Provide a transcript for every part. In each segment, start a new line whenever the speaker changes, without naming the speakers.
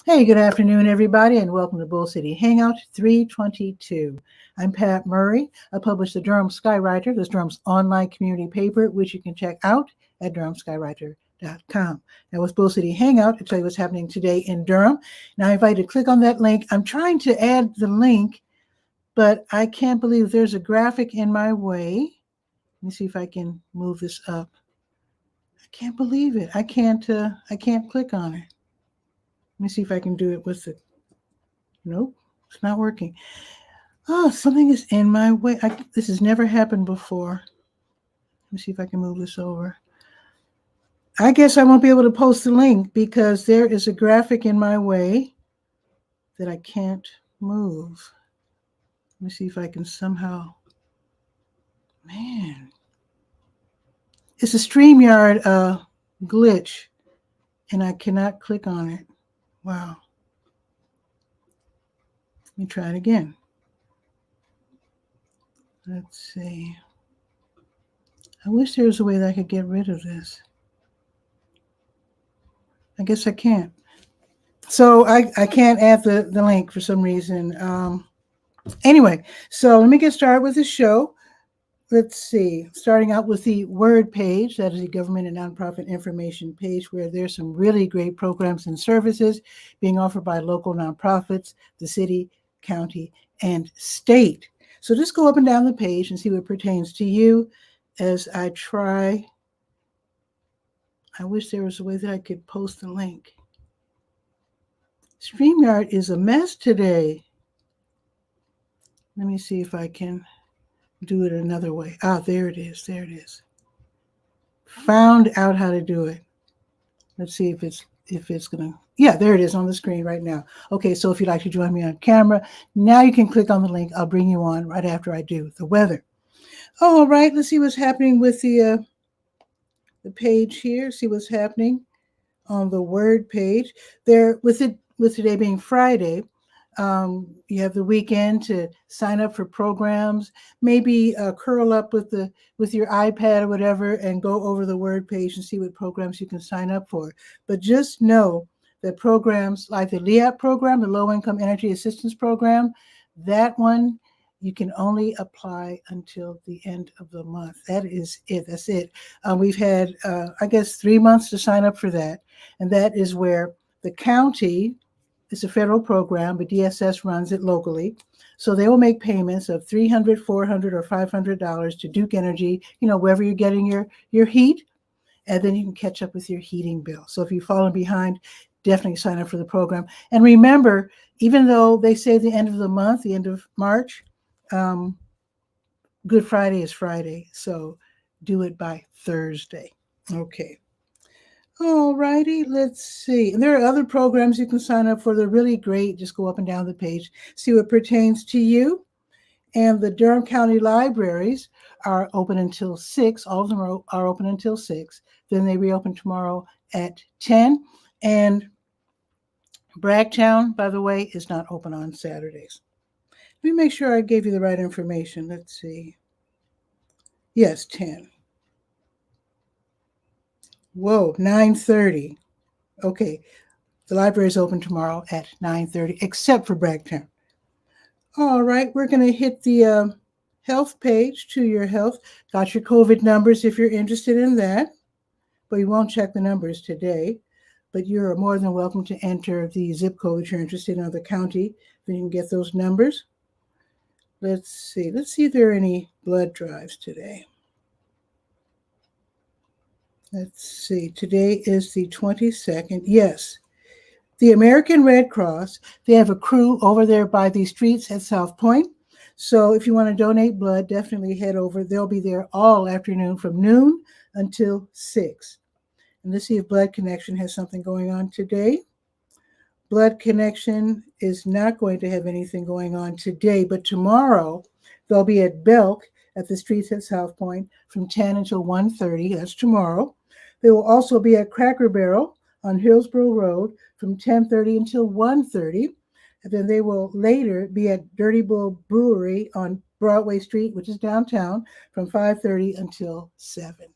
Hey, good afternoon, everybody, and welcome to Bull City Hangout 322. I'm Pat Murray. I publish the Durham Skywriter, this Durham's online community paper, which you can check out at durhamskywriter.com. Now, with Bull City Hangout, I'll tell you what's happening today in Durham. Now, I invite you to click on that link. I'm trying to add the link, but I can't believe there's a graphic in my way. Let me see if I can move this up. I can't believe it. I can't click on it. Let me see if I can do it with it. Nope, it's not working. Oh, something is in my way. This has never happened before. Let me see if I can move this over. I guess I won't be able to post the link because there is a graphic in my way that I can't move. Let me see if I can somehow. Man, it's a StreamYard glitch, and I cannot click on it. Wow. Let me try it again. Let's see. I wish there was a way that I could get rid of this. I guess I can't. So I can't add the link for some reason. Anyway, so let me get started with the show. Let's see. Starting out with the Word page, that is the government and nonprofit information page, where there's some really great programs and services being offered by local nonprofits, the city, county, and state. So just go up and down the page and see what pertains to you as I try. I wish there was a way that I could post the link. StreamYard is a mess today. Let me see if I can do it another way. Ah, there it is. There it is. Found out how to do it. Let's see if it's gonna. Yeah, there it is on the screen right now. Okay, so if you'd like to join me on camera, now you can click on the link. I'll bring you on right after I do the weather. All right, let's see what's happening with the page here. See what's happening on the Word page. There, with today being Friday. You have the weekend to sign up for programs, maybe curl up with your iPad or whatever and go over the Word page and see what programs you can sign up for. But just know that programs like the LEAP program, the Low Income Energy Assistance Program, that one you can only apply until the end of the month. That is it. That's it. We've had, I guess, 3 months to sign up for that. And that is where the county, it's a federal program, but DSS runs it locally. So they will make payments of $300, $400, or $500 to Duke Energy, wherever you're getting your heat, and then you can catch up with your heating bill. So if you've fallen behind, definitely sign up for the program. And remember, even though they say the end of the month, the end of March, Good Friday is Friday. So do it by Thursday. Okay. All righty, let's see. And there are other programs you can sign up for. They're really great. Just go up and down the page, see what pertains to you. And the Durham County Libraries are open until 6. All of them are open until 6. Then they reopen tomorrow at 10. And Bragtown, by the way, is not open on Saturdays. Let me make sure I gave you the right information. Let's see. Yes, 10. Whoa, 9:30. Okay, the library is open tomorrow at 9:30, except for Bragtown. All right, we're going to hit the health page, To Your Health. Got your COVID numbers if you're interested in that, but you won't check the numbers today. But you're more than welcome to enter the zip code if you're interested in other county. Then you can get those numbers. Let's see if there are any blood drives today. Let's see, today is the 22nd. Yes, the American Red Cross, they have a crew over there by the streets at South Point. So if you want to donate blood, definitely head over. They'll be there all afternoon from noon until 6. And let's see if Blood Connection has something going on today. Blood Connection is not going to have anything going on today, but tomorrow they'll be at Belk at the streets at South Point from 10 until 1:30. That's tomorrow. They will also be at Cracker Barrel on Hillsborough Road from 10:30 until 1:30. And then they will later be at Dirty Bull Brewery on Broadway Street, which is downtown, from 5:30 until 7.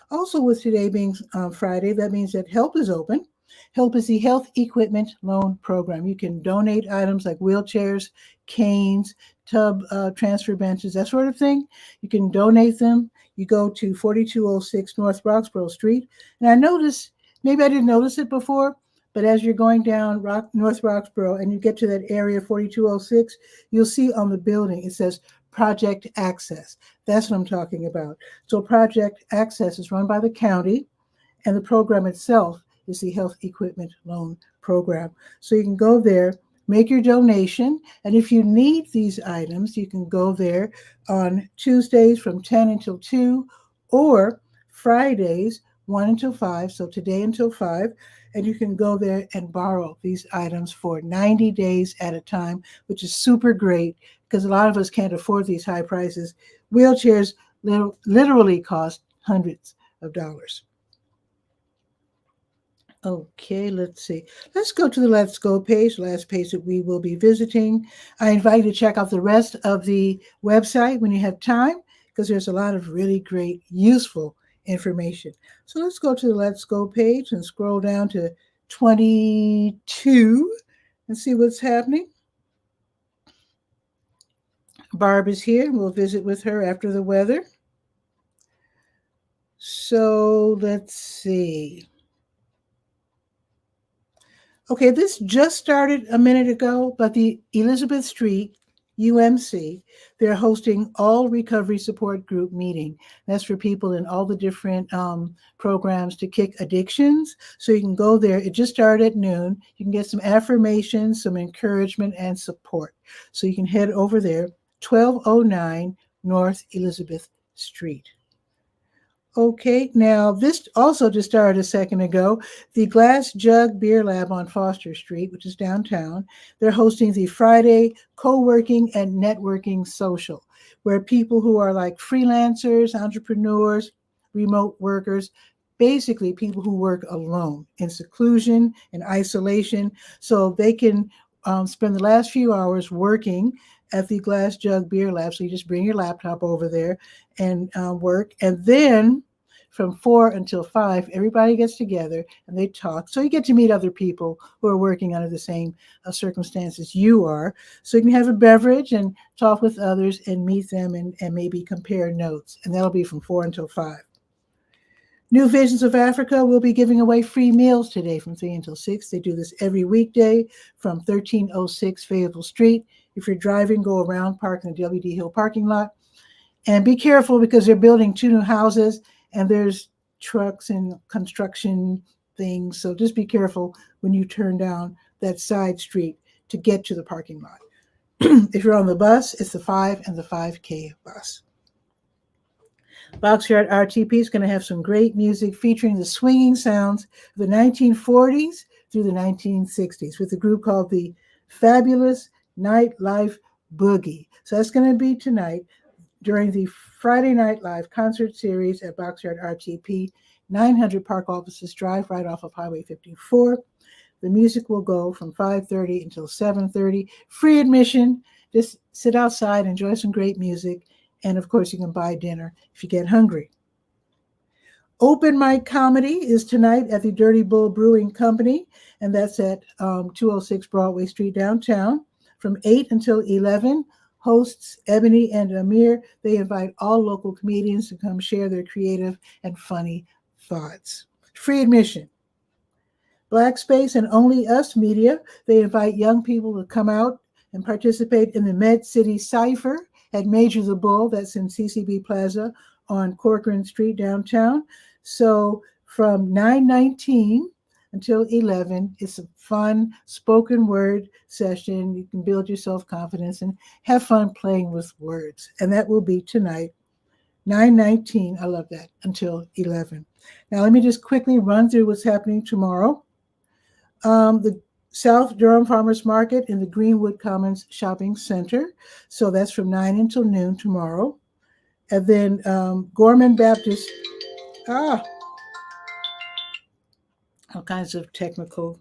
Also, with today being Friday, that means that help is open. HELP is the Health Equipment Loan Program. You can donate items like wheelchairs, canes, tub transfer benches, that sort of thing. You can donate them. You go to 4206 North Roxborough Street. And I noticed, maybe I didn't notice it before, but as you're going down North Roxborough and you get to that area 4206, you'll see on the building, it says Project Access. That's what I'm talking about. So Project Access is run by the county, and the program itself is the Health Equipment Loan Program. So you can go there, make your donation, and if you need these items, you can go there on Tuesdays from 10 until 2, or Fridays 1 until 5, so today until 5, and you can go there and borrow these items for 90 days at a time, which is super great because a lot of us can't afford these high prices. Wheelchairs literally cost hundreds of dollars. Okay, let's see. Let's go to the Let's Go page, the last page that we will be visiting. I invite you to check out the rest of the website when you have time, because there's a lot of really great, useful information. So let's go to the Let's Go page and scroll down to 22 and see what's happening. Barb is here. We'll visit with her after the weather. So let's see. Okay, this just started a minute ago, but the Elizabeth Street UMC, they're hosting all recovery support group meeting. That's for people in all the different programs to kick addictions. So you can go there. It just started at noon. You can get some affirmations, some encouragement, and support. So you can head over there, 1209 North Elizabeth Street. Okay, now this also just started a second ago. The Glass Jug Beer Lab on Foster Street, which is downtown, they're hosting the Friday Co-working and Networking Social, where people who are like freelancers, entrepreneurs, remote workers, basically people who work alone in seclusion and isolation, so they can spend the last few hours working at the Glass Jug Beer Lab. So you just bring your laptop over there and work, and then from 4 until 5, everybody gets together and they talk. So you get to meet other people who are working under the same circumstances you are. So you can have a beverage and talk with others and meet them and maybe compare notes. And that'll be from 4 until 5. New Visions of Africa will be giving away free meals today from 3 until 6. They do this every weekday from 1306 Fayetteville Street. If you're driving, go around, park in the W.D. Hill parking lot. And be careful because they're building 2 new houses and there's trucks and construction things. So just be careful when you turn down that side street to get to the parking lot. If you're on the bus, it's the 5 and the 5K bus. Boxyard RTP is going to have some great music featuring the swinging sounds of the 1940s through the 1960s with a group called the Fabulous Nightlife Boogie. So that's going to be tonight during the Friday Night Live concert series at Boxyard RTP, 900 Park Offices Drive, right off of Highway 54. The music will go from 5:30 until 7:30. Free admission. Just sit outside, enjoy some great music, and of course you can buy dinner if you get hungry. Open mic comedy is tonight at the Dirty Bull Brewing Company, and that's at 206 Broadway Street downtown from 8 until 11. Hosts Ebony and Amir, they invite all local comedians to come share their creative and funny thoughts. Free admission. Black Space and Only Us Media, they invite young people to come out and participate in the Med City Cypher at Major the Bull. That's in CCB Plaza on Corcoran Street downtown. So from 9:19 until 11, it's a fun spoken word session. You can build your self-confidence and have fun playing with words. And that will be tonight, 9:19, I love that, until 11. Now let me just quickly run through what's happening tomorrow. The South Durham Farmers Market in the Greenwood Commons Shopping Center. So that's from 9 until noon tomorrow. And then Gorman Baptist, all kinds of technical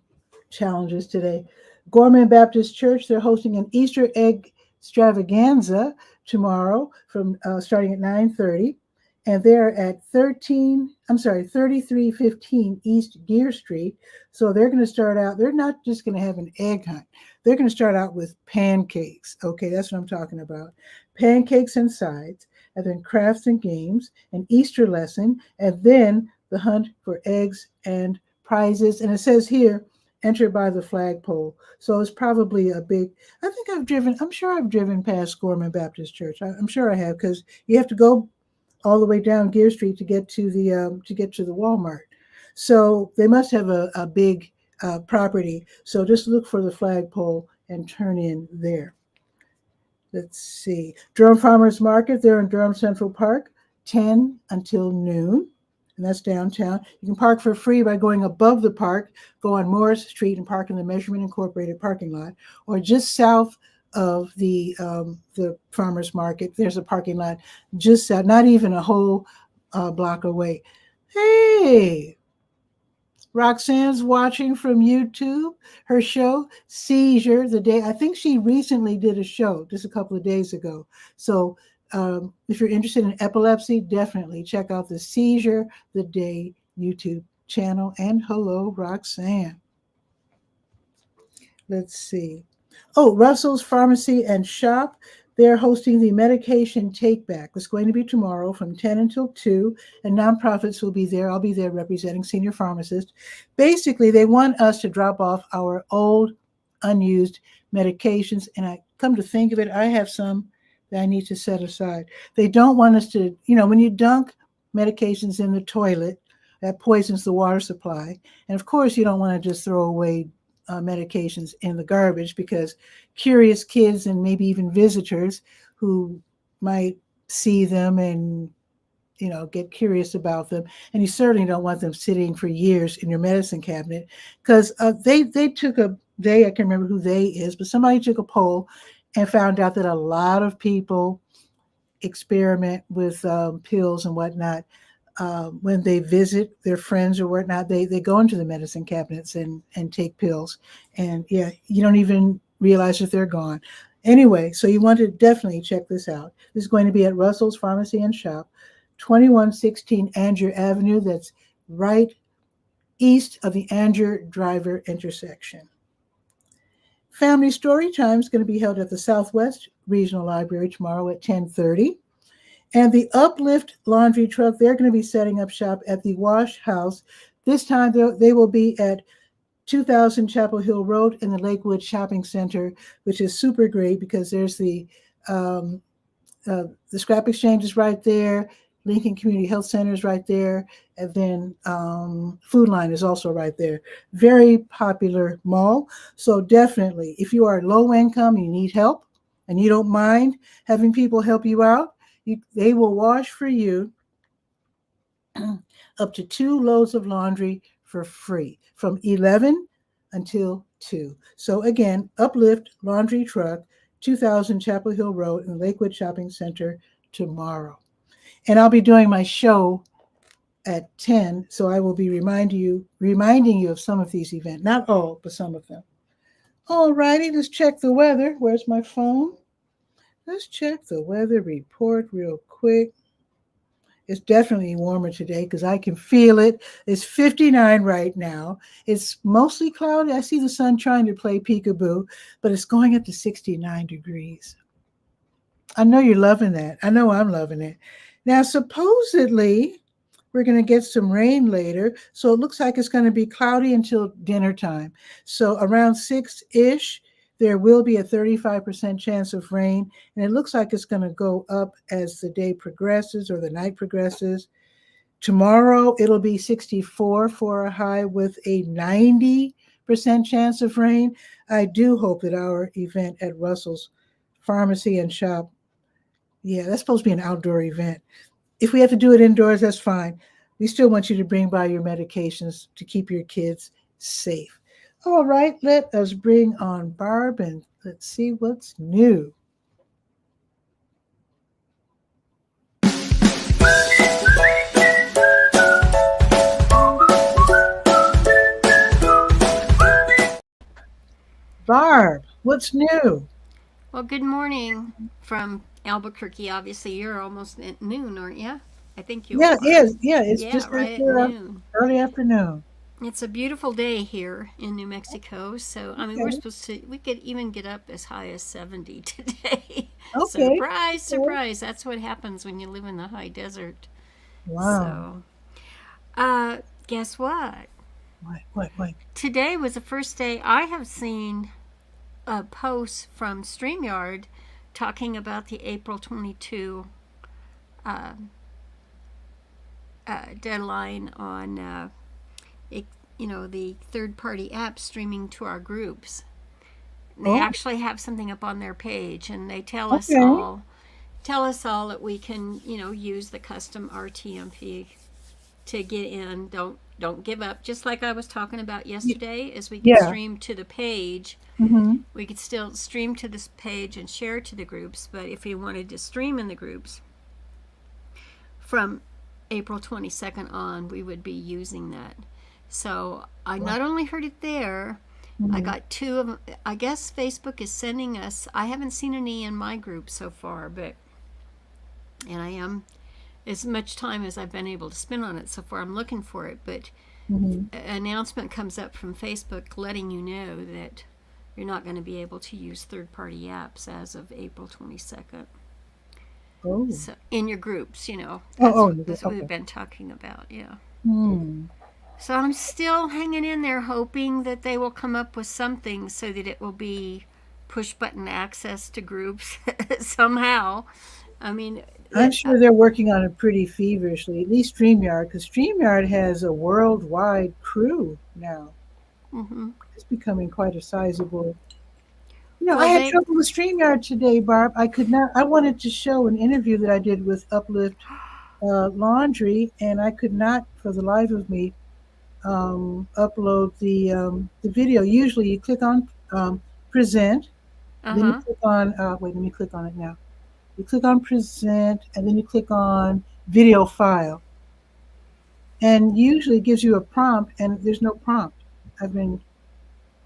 challenges today. Gorman Baptist Church, they're hosting an Easter egg extravaganza tomorrow from starting at 9:30. and they're at 3315 East Gear Street. So they're going to start out, they're not just going to have an egg hunt. They're going to start out with pancakes. Okay, that's what I'm talking about. Pancakes and sides, and then crafts and games, an Easter lesson, and then the hunt for eggs and prizes. And it says here, entered by the flagpole. So it's probably a big, I'm sure I've driven past Gorman Baptist Church. I'm sure I have, because you have to go all the way down Gear Street to get to the Walmart. So they must have a big property. So just look for the flagpole and turn in there. Let's see. Durham Farmers Market, they're in Durham Central Park, 10 until noon. And that's downtown. You can park for free by going above the park, go on Morris Street and park in the Measurement Incorporated parking lot, or just south of the farmers market. There's a parking lot just south, not even a whole block away. Hey, Roxanne's watching from YouTube. Her show, Seizure, the day, I think she recently did a show just a couple of days ago. So if you're interested in epilepsy, definitely check out the Seizure the Day YouTube channel. And hello, Roxanne. Let's see. Oh, Russell's Pharmacy and Shop. They're hosting the medication take back. It's going to be tomorrow from 10 until 2, and nonprofits will be there. I'll be there representing senior pharmacists. Basically, they want us to drop off our old, unused medications. And I come to think of it, I have some that I need to set aside. They don't want us to, when you dunk medications in the toilet, that poisons the water supply. And of course, you don't want to just throw away medications in the garbage, because curious kids and maybe even visitors who might see them and get curious about them, and you certainly don't want them sitting for years in your medicine cabinet, because they took I can't remember who they is, but somebody took a poll and found out that a lot of people experiment with pills and whatnot. When they visit their friends or whatnot, they go into the medicine cabinets and take pills. And yeah, you don't even realize that they're gone. Anyway, so you want to definitely check this out. This is going to be at Russell's Pharmacy and Shop, 2116 Angier Avenue. That's right east of the Angier Driver intersection. Family Story Time is going to be held at the Southwest Regional Library tomorrow at 10:30. And the Uplift Laundry Truck, they're going to be setting up shop at the Wash House. This time they will be at 2000 Chapel Hill Road in the Lakewood Shopping Center, which is super great because there's the Scrap Exchange is right there, Lincoln Community Health Center is right there, and then Food Line is also right there. Very popular mall. So definitely, if you are low income, you need help, and you don't mind having people help you out, they will wash for you up to 2 loads of laundry for free from 11 until 2. So again, Uplift Laundry Truck, 2000 Chapel Hill Road in the Lakewood Shopping Center tomorrow. And I'll be doing my show at 10, so I will be reminding you of some of these events. Not all, but some of them. All righty, let's check the weather. Where's my phone? Let's check the weather report real quick. It's definitely warmer today because I can feel it. It's 59 right now. It's mostly cloudy. I see the sun trying to play peekaboo, but it's going up to 69 degrees. I know you're loving that. I know I'm loving it. Now, supposedly, we're going to get some rain later. So it looks like it's going to be cloudy until dinner time. So around 6-ish, there will be a 35% chance of rain. And it looks like it's going to go up as the day progresses or the night progresses. Tomorrow, it'll be 64 for a high with a 90% chance of rain. I do hope that our event at Russell's Pharmacy and Shop, yeah, that's supposed to be an outdoor event. If we have to do it indoors, that's fine. We still want you to bring by your medications to keep your kids safe. All right, let us bring on Barb and let's see what's new. Barb, what's new?
Well, good morning from Albuquerque. Obviously, you're almost at noon, aren't you? I think you
Yeah, it
are.
is. Yeah, it's
Yeah,
just
right at
after
noon.
early afternoon.
It's a beautiful day here in New Mexico. So, I mean, we're
Okay.
supposed to, we could even get up as high as 70 today.
Okay.
Surprise,
Okay.
surprise. That's what happens when you live in the high desert.
Wow.
So, guess what?
What?
Today was the first day I have seen a post from StreamYard talking about the April 22 uh, deadline on, it, the third party apps streaming to our groups. They
Oh,
actually have something up on their page, and they
okay.
tell us all that we can, use the custom RTMP to get in. Don't give up. Just like I was talking about
Y-
yesterday, as we could
Yeah.
stream to the page,
Mm-hmm.
we could still stream to this page and share to the groups. But if you wanted to stream in the groups from April 22nd on, we would be using that. So I not only heard it there, I
Mm-hmm.
got two of them. I guess Facebook is sending us. I haven't seen any in my group so far, but and I am as much time as I've been able to spend on it so far. I'm looking for it, but
Mm-hmm.
an announcement comes up from Facebook letting you know that you're not going to be able to use third-party apps as of April 22nd.
Oh.
So in your groups,
Oh. You did.
that's what we've
Okay.
been talking about. Yeah.
Hmm.
So I'm still hanging in there, hoping that they will come up with something so that it will be push button access to groups somehow. I mean,
I'm sure they're working on it pretty feverishly. At least Streamyard, because Streamyard has a worldwide crew now.
mm-hmm.
It's becoming quite a sizable. I
Well,
had
they,
trouble with StreamYard today, Barb. I could not. I wanted to show an interview that I did with Uplift Laundry, and I could not, for the life of me, upload the video. Usually, you click on present,
uh
then you
huh.
click on. Wait, let me click on it now. You click on present, and then you click on video file, and usually it gives you a prompt, and there's no prompt. I've been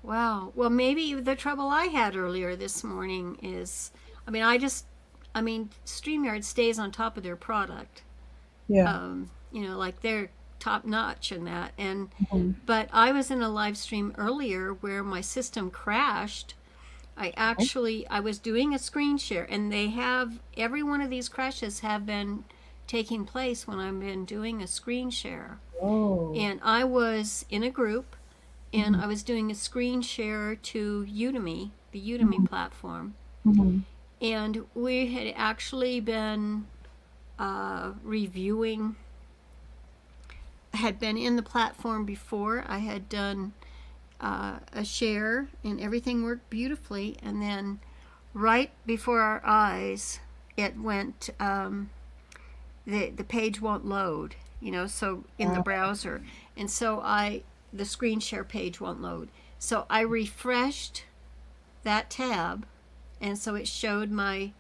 Wow. Well, maybe the trouble I had earlier this morning is, I mean, I mean, StreamYard stays on top of their product.
yeah.
Like they're top notch in that.
Mhm.
But I was in a live stream earlier where my system crashed. I was doing a screen share, and every one of these crashes have been taking place when I've been doing a screen share.
Oh.
And I was in a group, and
Mhm.
I was doing a screen share to Udemy, the Udemy
Mhm.
platform.
Mhm.
And we had actually been reviewing, had been in the platform before. I had done a share, and everything worked beautifully. And then, right before our eyes, it went, the page won't load, so in the
Ah,
browser. And so the screen share page won't load. So I refreshed that tab, and so it showed my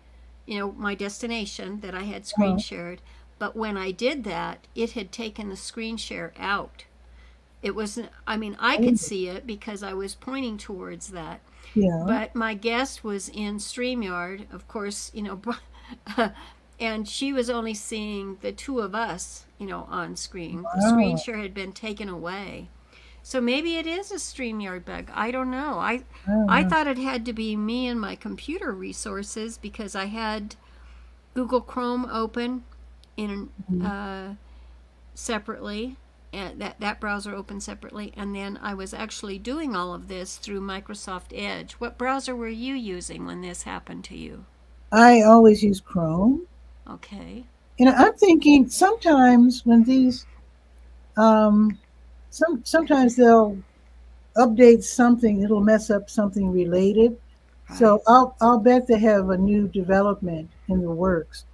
destination that I had screen
uh-huh.
shared. But when I did that, it had taken the screen share out. It wasn't, I mean, I
Oh,
could see it because I was pointing towards that.
yeah.
But my guest was in StreamYard, of course, and she was only seeing the two of us, on screen. The screen
Wow.
share had been taken away. So maybe it is a StreamYard bug. I don't know. I
Uh,
thought it had to be me and my computer resources because I had Google Chrome open in
mhm.
separately, and that browser open separately, and then I was actually doing all of this through Microsoft Edge. What browser were you using when this happened to you?
I always use Chrome.
Okay.
I'm thinking sometimes when these sometimes they'll update something, it'll mess up something related.
Right.
So I'll bet they have a new development in the works,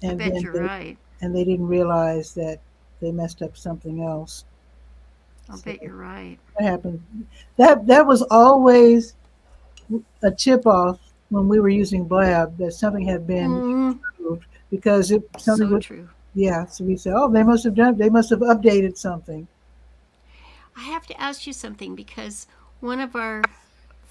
I
and
bet
then
you're
they
right.
didn't realize that they messed up something else.
I
So
bet you're right.
that happened. That was always a tip off when we were using Blab that something had been
Mm,
improved because it something
so
would,
true.
yeah. So we said, oh, they must have updated something.
I have to ask you something because one of our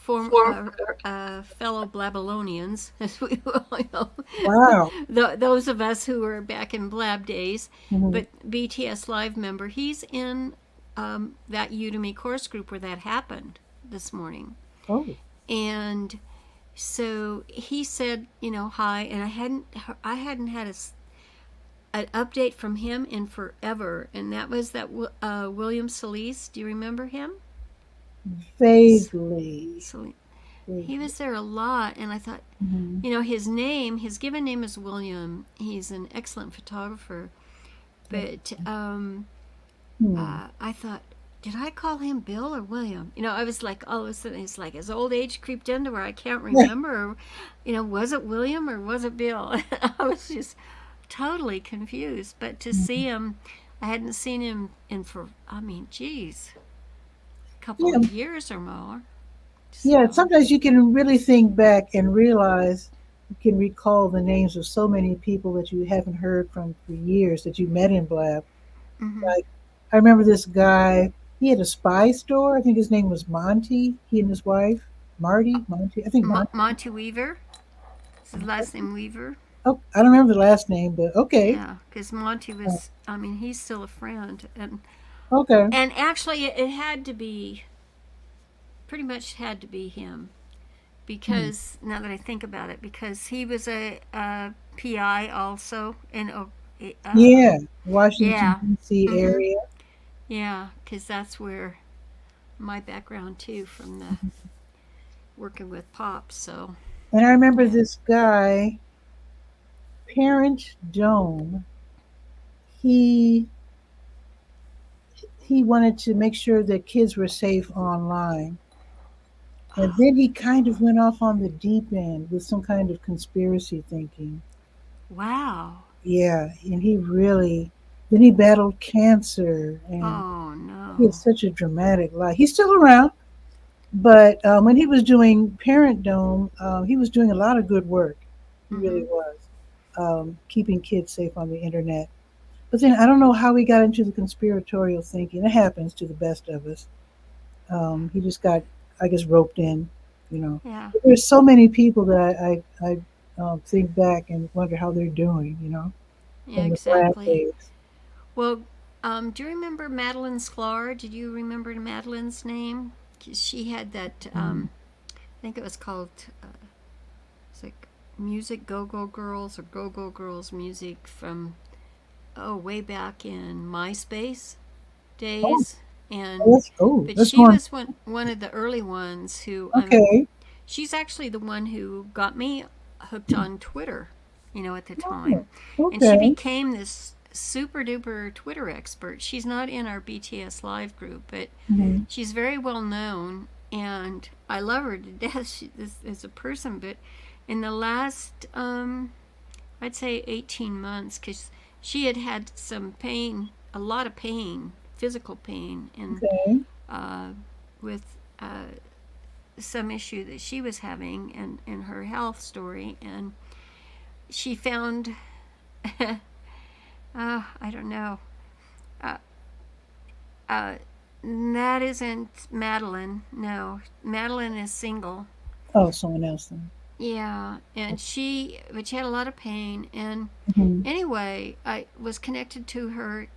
fellow Blabylonians, as we all know,
Wow.
those of us who were back in Blab days,
Mhm.
but BTS Live member, he's in that Udemy course group where that happened this morning.
Oh.
And so he said, hi, and I hadn't had an update from him in forever, and that was that William Solis. Do you remember him?
Vaguely.
He was there a lot, and I thought, his given name is William. He's an excellent photographer, but I thought, did I call him Bill or William? I was like, all of a sudden, it's like his old age creeped into where I can't remember, was it William or was it Bill? I was just totally confused. But to see him, I hadn't seen him a couple of years or more. So.
Yeah, sometimes you can really think back and realize you can recall the names of so many people that you haven't heard from for years that you met in Blab.
Mm-hmm.
Like, I remember this guy, he had a spy store. I think his name was Monty, he and his wife. Monty, I think Monty.
Monty Weaver. Is his last name Weaver?
Oh, I don't remember the last name, but okay.
Yeah, because Monty was, he's still a friend.
Okay.
And actually, it had to be, pretty much had to be him. Because, now that I think about it, because he was a PI also in
Washington, D.C. area.
Yeah, because that's where my background, too, from the working with Pops, so.
And I remember this guy, Parent Dome, he wanted to make sure that kids were safe online. And then he kind of went off on the deep end with some kind of conspiracy thinking.
Wow.
Yeah, and then he battled cancer. And
oh, no.
He had such a dramatic life. He's still around, but when he was doing Parent Dome, he was doing a lot of good work. He really was, keeping kids safe on the internet. But then I don't know how he got into the conspiratorial thinking. It happens to the best of us. He just got, I guess, roped in,
Yeah.
There's so many people that I think back and wonder how they're doing,
Yeah,
from the
exactly.
Blab days.
Well, do you remember Madeline Sklar? Did you remember Madeline's name? She had that, I think it was called, it's like Music Go-Go Girls or Go-Go Girls Music from, way back in MySpace days. But she was one of the early ones who, she's actually the one who got me hooked on Twitter, at the time. And she became this super duper Twitter expert. She's not in our BTS Live group, but she's very well known, and I love her to death as a person. But in the last, I'd say 18 months, because she had some pain, a lot of pain, physical pain, and with some issue that she was having in her health story, and she found I don't know, that isn't Madeline. No, Madeline is single.
Oh, someone else then.
Yeah, and she had a lot of pain, and anyway, I was connected to her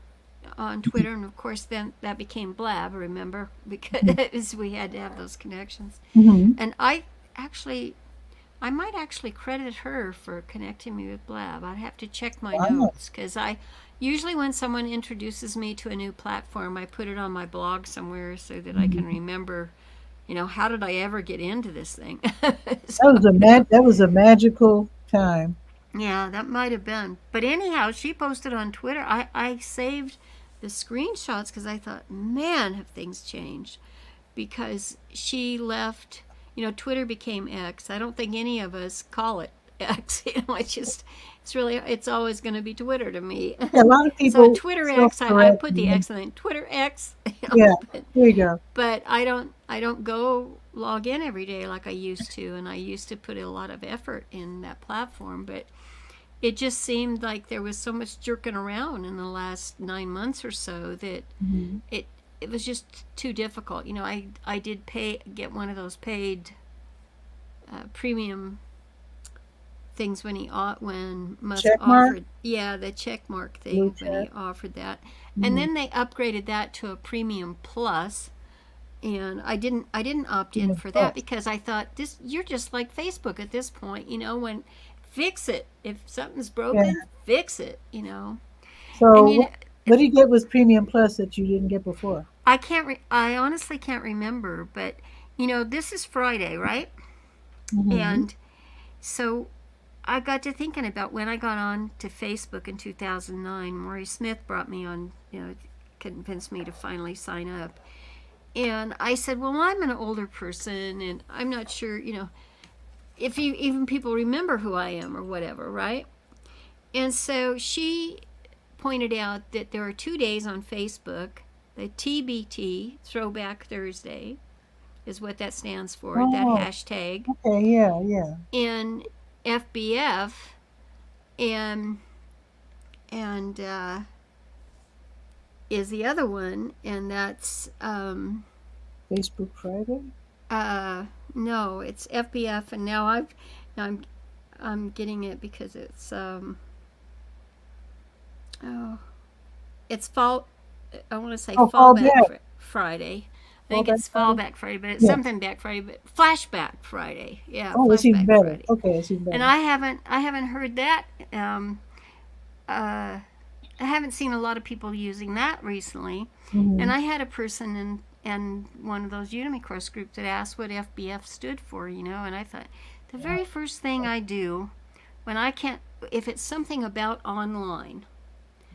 on Twitter, and of course then that became Blab, remember, because we had to have those connections. And I might actually credit her for connecting me with Blab. I'd have to check my notes, because I usually, when someone introduces me to a new platform, I put it on my blog somewhere so that I can remember, how did I ever get into this thing?
That was a magical time.
Yeah, that might have been. But anyhow, she posted on Twitter. I saved the screenshots because I thought, man, have things changed. Because she left, Twitter became X. I don't think any of us call it X. It's always going to be Twitter to me.
Yeah, a lot of people.
So Twitter X, I put the X in Twitter X.
Yeah, there you go.
But I don't go log in every day like I used to, and I used to put a lot of effort in that platform, but it just seemed like there was so much jerking around in the last 9 months or so that it was just too difficult. You know, I did get one of those paid premium things when Musk
Check mark,
offered, yeah, the check mark
blue
thing when he
check.
offered that, and
Mhm.
then they upgraded that to a premium plus, and I didn't opt in
Premium
for that
plus.
because I thought this you're just like Facebook at this point, you know, when fix it if something's
Yeah.
broken, fix it, you know,
So
and you know.
what do you get with Premium Plus that you didn't get before?
I honestly can't remember, but you know, this is Friday, right?
Hmm.
And so I got to thinking about when I got on to Facebook in 2009. Maury Smith brought me on, you know, convinced me to finally sign up. And I said, well, I'm an older person and I'm not sure, you know, if even people remember who I am or whatever, right? And so she pointed out that there are 2 days on Facebook, the TBT, Throwback Thursday, is what that stands for, that
Oh,
hashtag,
okay, yeah, yeah.
and FBF, and and is the other one, and that's
Facebook Friday.
uh, no, it's FBF, and I'm I'm getting it because it's oh, it's fall. I want to say
Oh, Fall
Fallback
Back.
Friday. I
Fall
think
Back
it's
Friday.
Fallback Friday, but it's
Yeah.
something back Friday, but Flashback Friday. Yeah,
Oh, it's even
Flashback
better.
Friday.
Okay, it's even
And
better.
I haven't heard that. Uh, I haven't seen a lot of people using that recently. And
Hmm.
I had a person in one of those Udemy course groups that asked what FBF stood for, you know, and I thought the very first thing I do when I can't, if it's something about online,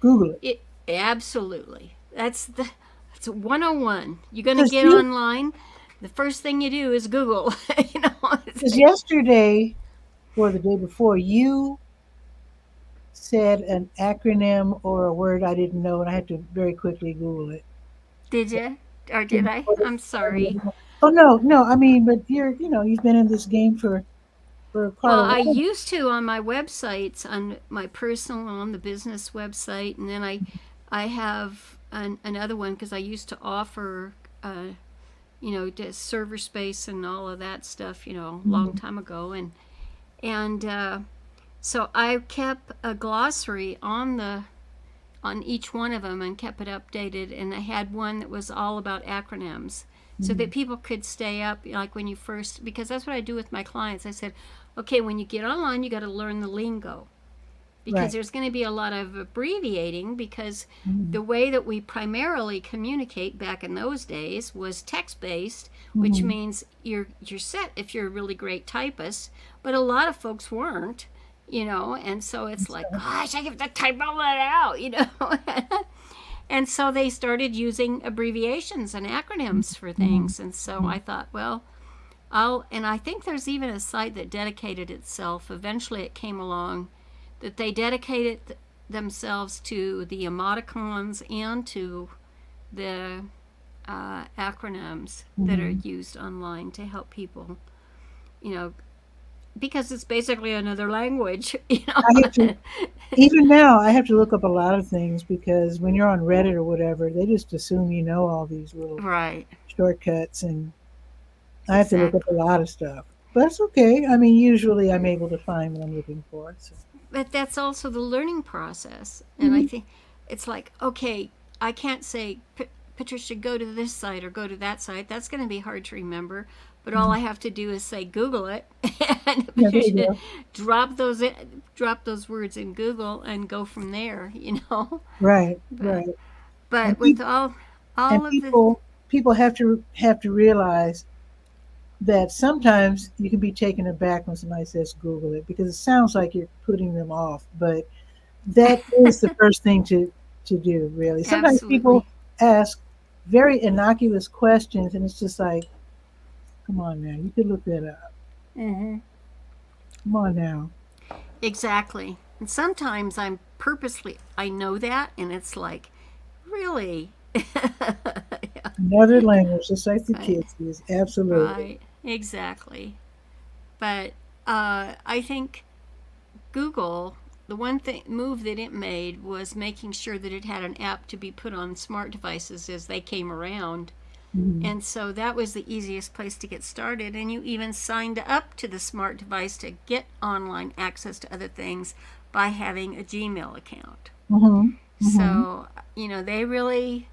Google it.
it absolutely. That's 101. You're going to
Because
get
you,
online, the first thing you do is Google. You know, it's
because
like,
yesterday or the day before, you said an acronym or a word I didn't know, and I had to very quickly Google it.
did you? Or
Didn't
did
know
I?
what it
I'm
started
sorry.
with. Oh no, no. I mean, but you've been in this game for quite
Well,
a
I
while.
used to on my websites, on my personal, on the business website, and then I have another one because I used to offer, you know, to server space and all of that stuff, you know, a long
Mhm.
time ago, and so I kept a glossary on each one of them and kept it updated. And I had one that was all about acronyms so that
Mhm.
people could stay up, like when you first, because that's what I do with my clients. I said, okay, when you get online, you got to learn the lingo because
Right.
there's going to be a lot of abbreviating because
Mhm.
the way that we primarily communicate back in those days was text based, which
Mhm.
means you're set if you're a really great typist, but a lot of folks weren't, you know, and so it's like,
So,
gosh, I have to type all that out, you know. And so they started using abbreviations and acronyms for
mhm.
things, and so
Mhm.
I thought, well, and I think there's even a site that dedicated itself. Eventually, it came along that they dedicated themselves to the emoticons and to the acronyms that are
Mhm.
used online to help people, you know, because it's basically another language, you
I have to
know.
even now. I have to look up a lot of things because when you're on Reddit or whatever, they just assume you know all these little
Right,
shortcuts, and I have to look up a
exactly.
lot of stuff. But it's okay. I mean, usually I'm able to find what I'm looking for. So.
But that's also the learning process. And I
Mhm.
think it's like, okay, I can't say, Patricia, go to this site or go to that site. That's going to be hard to remember. But all
Mhm.
I have to do is say, Google it, and
Yeah, there you
Patricia,
go.
drop those words in Google and go from there. You know.
Right,
But
right.
but
And
with
people
all
and
of the
people have to realize that sometimes you can be taken aback when somebody says Google it because it sounds like you're putting them off, but that is the first thing to do. Really, sometimes people
absolutely.
ask very innocuous questions, and it's just like, come on now, you could look that up.
Hmm.
Come on now.
Exactly. And sometimes I know that, and it's like, really? Yeah,
Another language, just like the
right,
kids use. Absolutely.
right, exactly. But I think Google, the one thing move that it made was making sure that it had an app to be put on smart devices as they came around.
Mhm.
And so that was the easiest place to get started. And you even signed up to the smart device to get online access to other things by having a Gmail account.
Mhm. Mhm.
So, they really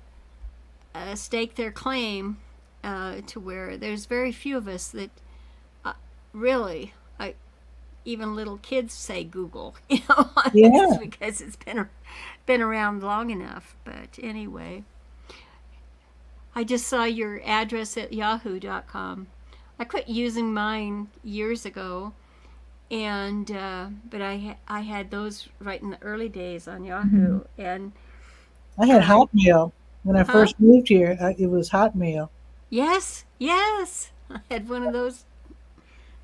stake their claim to where there's very few of us that really, even little kids say Google,
Yeah.
just because it's been around long enough. But anyway, I just saw your address at yahoo.com. I quit using mine years ago, and but I had those right in the early days on
Mhm.
Yahoo, and
I had
um,
Hotmail when I
huh?
first moved here. It was Hotmail.
Yes, yes, I had one of those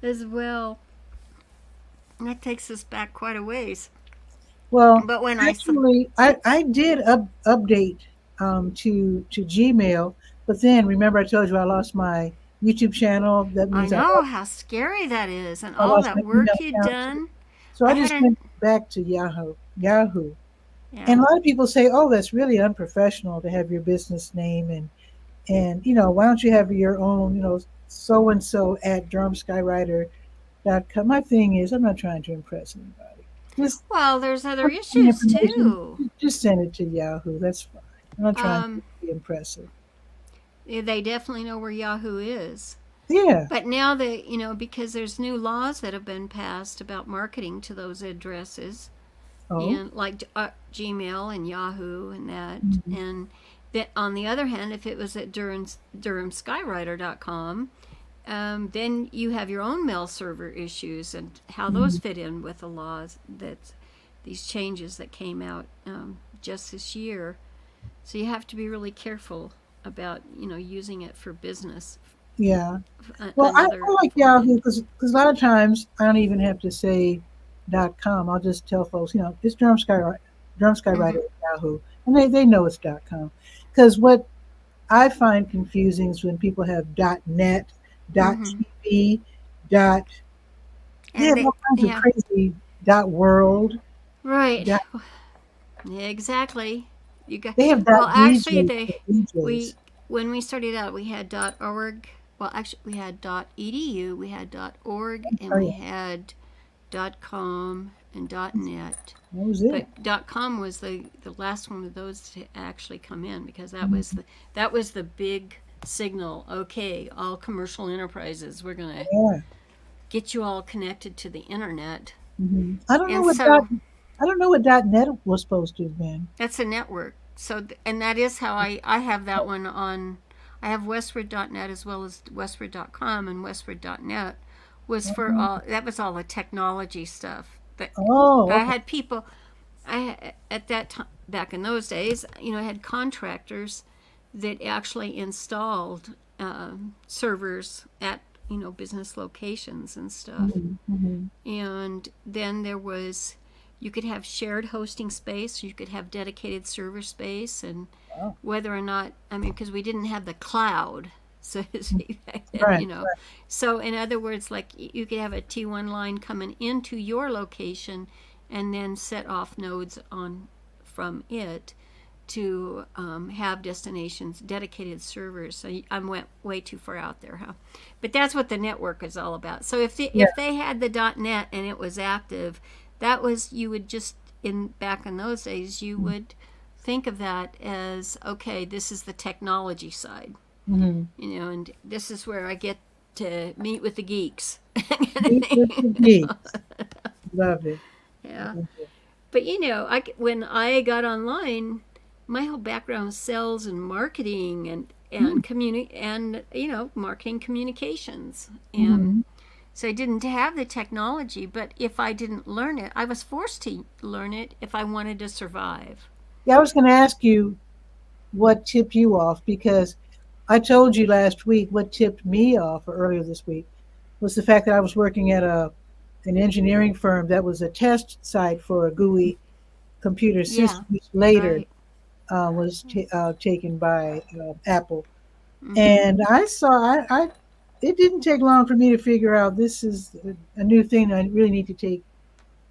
as well. And that takes us back quite a ways.
Well,
But when I saw,
actually, I did update to Gmail, but then remember I told you I lost my YouTube channel. That
I
means
know how scary that is, and
I
all
lost
that
my email
work you'd
account too.
done.
So
I
I
had
just
an
went back to Yahoo. And
yeah,
a lot of people say, "Oh, that's really unprofessional to have your business name and why don't you have your own, so and so at drumskywriter.com." My thing is, I'm not trying to impress anybody. Just
well, there's other
want the
issues
information,
too.
just send it to Yahoo. That's fine. I'm not trying to
Um,
be impressive.
they definitely know where Yahoo is.
Yeah.
But now that, because there's new laws that have been passed about marketing to those addresses,
Oh.
and like Gmail and Yahoo and that,
Mhm.
and that on the other hand, if it was at DurhamSkyWriter.com, then you have your own mail server issues and how those
Mhm.
fit in with the laws that these changes that came out just this year. So you have to be really careful about using it for business.
Yeah. Well, I
Another
like
form.
Yahoo because a lot of times I don't even have to say .com. I'll just tell folks, it's
Mm-hmm.
Drumskywriter at Yahoo, and they know it's .com. Because what I find confusing is when people have .net,
Mm-hmm.
.tv, dot they
And
have
they,
all kinds of
yeah,
crazy .world.
right.
Dot,
Yeah, exactly. You got
they have
well. Actually,
.dj for
we
DJs.
when we started out, we had .org. Well, actually, we had .edu, we had .org, and
Oh
we
yeah,
had .com and .net.
that was it.
But .com was the last one of those to actually come in because
Mhm.
that was the big signal. Okay, all commercial enterprises, we're gonna
Yeah.
get you all connected to the internet,
I don't know
and
what
so
I don't know what .net was supposed to have been.
that's a network. So and that is how I have that one on. I have Westward.net as well as Westward.com, and Westward.net was for
Oh,
all that was all the technology stuff. But
oh,
I
okay.
had people at that time back in those days, I had contractors that actually installed servers at business locations and stuff.
Mhm.
And then there was you could have shared hosting space, you could have dedicated server space, and
Wow.
whether or not because we didn't have the cloud, so to speak, back then,
Right.
so in other words, like you could have a T1 line coming into your location and then set off nodes on from it to have destinations dedicated servers. So I went way too far out there, huh? But that's what the network is all about. So
Yeah.
if they had the .net and it was active, that was you would just in back in those days you would think of that as okay, this is the technology side,
Mm-hmm.
and this is where I get to meet with the geeks.
Meet with the geeks. Love it.
Yeah.
Love it.
But when I got online, my whole background was sales and marketing and marketing communications, and
Mm-hmm.
so I didn't have the technology. But if I didn't learn it, I was forced to learn it if I wanted to survive.
Yeah, I was going to ask you what tipped you off because I told you last week what tipped me off, or earlier this week, was the fact that I was working at an engineering firm that was a test site for a GUI computer
Yeah,
system, which later
right.
was taken by Apple.
Mm-hmm.
And it didn't take long for me to figure out this is a new thing I really need to take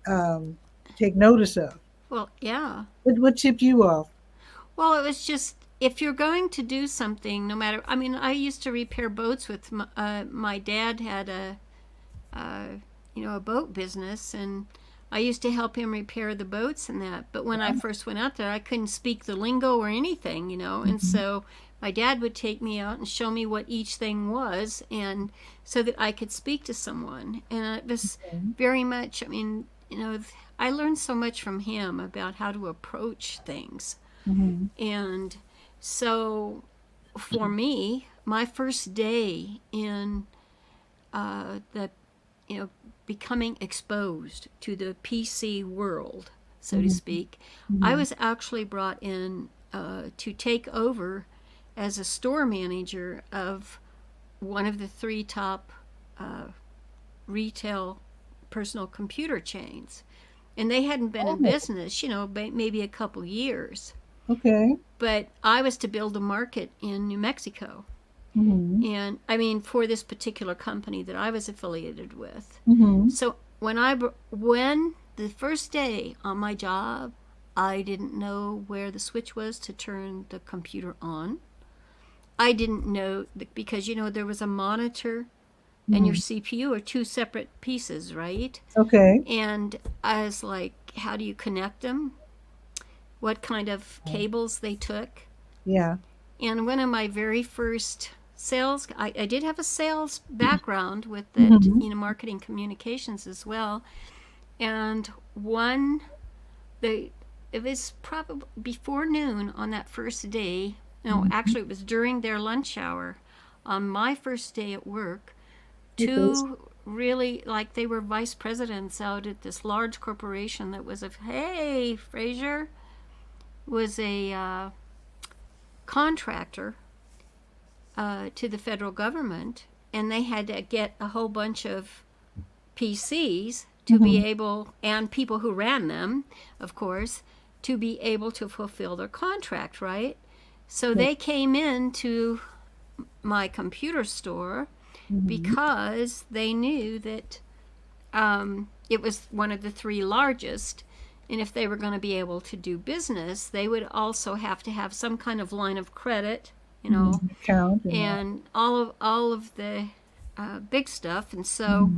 um, take notice of.
Well, yeah.
What tipped you off?
Well, it was just if you're going to do something, no matter. I mean, I used to repair boats with my dad had a boat business, and I used to help him repair the boats and that. But when I first went out there, I couldn't speak the lingo or anything, and so my dad would take me out and show me what each thing was, and so that I could speak to someone. And it was very much. I mean, I learned so much from him about how to approach things.
Mm-hmm.
And so for me, my first day in the, becoming exposed to the PC world, so to speak, I was actually brought in to take over as a store manager of one of the 3 top retail personal computer chains. And they hadn't been in business, maybe a couple years.
Okay.
But I was to build a market in New Mexico.
Mm-hmm.
And I mean, for this particular company that I was affiliated with.
Mm-hmm.
So when the first day on my job, I didn't know where the switch was to turn the computer on. I didn't know, because, there was a monitor and your CPU are 2 separate pieces, right?
Okay.
And I was like, how do you connect them? What kind of cables they took?
Yeah.
And one of my very first sales, I did have a sales background with the, marketing communications as well. And it was probably before noon on that first day. No, actually it was during their lunch hour on my first day at work. 2 really, like, they were vice presidents out at this large corporation that was 𝗕𝗨𝗟𝗟 was a contractor to the federal government, and they had to get a whole bunch of PCs to be able, and people who ran them, of course, to be able to fulfill their contract, right? So they came into my computer store because they knew that it was one of the 3 largest, and if they were going to be able to do business, they would also have to have some kind of line of credit,
Account
and all of the big stuff. And so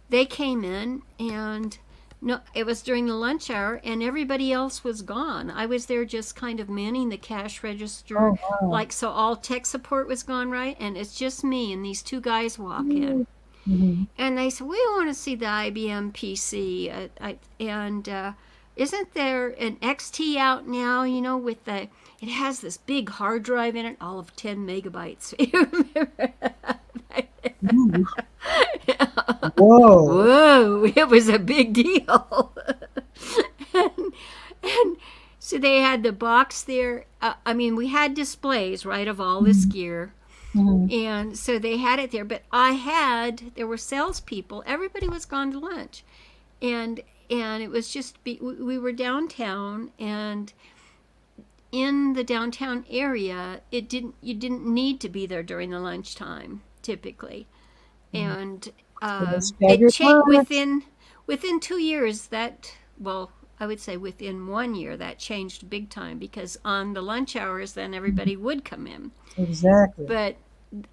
they came in, and no, it was during the lunch hour, and everybody else was gone. I was there just kind of manning the cash register.
Oh, wow.
Like, so all tech support was gone, right? And it's just me, and these 2 guys walk in.
Mm-hmm.
And they said, we want to see the IBM PC. Isn't there an XT out now, with it has this big hard drive in it, all of 10 megabytes. You remember that?
Whoa.
Whoa, it was a big deal. and so they had the box there. We had displays, right, of all this gear. And so they had it there. But there were salespeople. Everybody was gone to lunch. And it was just, we were downtown, and in the downtown area, you didn't need to be there during the lunchtime, typically. And it changed within 2 years. I would say within 1 year that changed big time, because on the lunch hours then everybody would come in.
Exactly.
But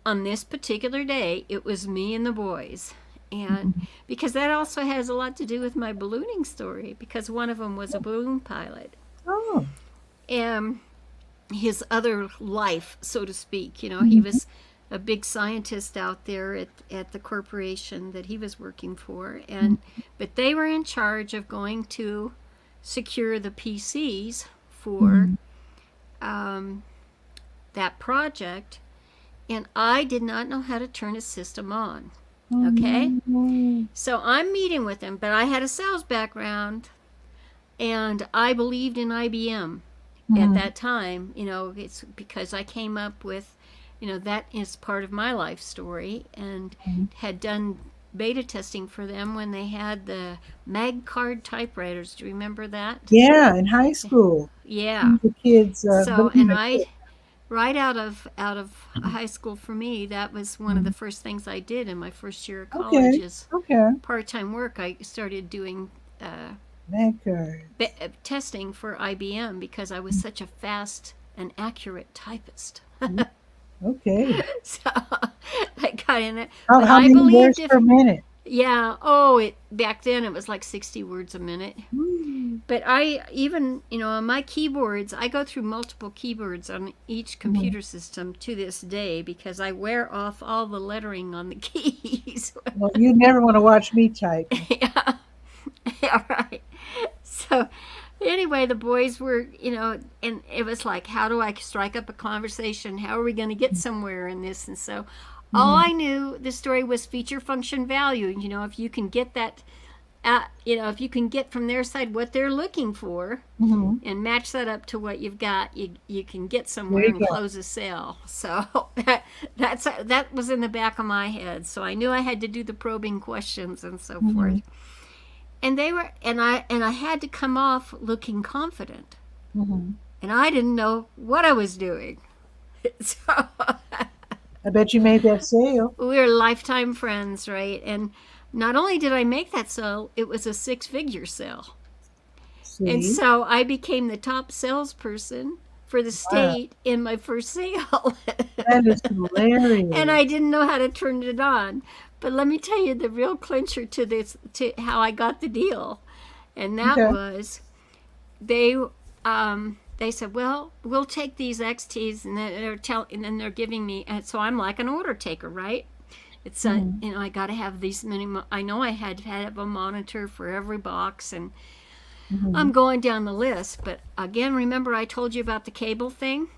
on this particular day, it was me and the boys. And because that also has a lot to do with my ballooning story, because one of them was a balloon pilot.
Oh.
And his other life, so to speak, he was a big scientist out there at the corporation that he was working for, but they were in charge of going to secure the PCs for that project, and I did not know how to turn a system on. Okay, so I'm meeting with him, but I had a sales background, and I believed in IBM at that time. It's because I came up with, that is part of my life story, and had done beta testing for them when they had the mag card typewriters. Do you remember that?
Yeah, in high school.
Yeah.
The kids.
Right out of high school, for me, that was one of the first things I did in my first year of college. Is part-time work. I started doing
Bank card.
testing for IBM because I was such a fast and accurate typist.
Okay.
So I got in it.
How,
But
how
I
many
believed
words
if,
per minute?
yeah, oh, it back then it was like 60 words a minute. But I even, on my keyboards, I go through multiple keyboards on each computer system to this day because I wear off all the lettering on the keys.
Well, you never want to watch me type.
Yeah. Yeah, right. So anyway, the boys were, and it was like, how do I strike up a conversation? How are we going to get somewhere in this? And so all I knew the story was feature function value. If you can get that, if you can get from their side what they're looking for and match that up to what you've got, you can get somewhere and close a sale. So that was in the back of my head. So I knew I had to do the probing questions and so forth. And they were, and I had to come off looking confident, and I didn't know what I was doing. So
I bet you made that sale.
we were lifetime friends, right? And not only did I make that sale, it was a 6-figure sale.
See?
And so I became the top salesperson for the state in my first sale.
That is hilarious.
And I didn't know how to turn it on. But let me tell you the real clincher to this, to how I got the deal. And that was, they said, well, we'll take these XTs, and then they're giving me, and so I'm like an order taker, right? It's I got to have these many. I know I had to have a monitor for every box, and I'm going down the list. But again, remember I told you about the cable thing.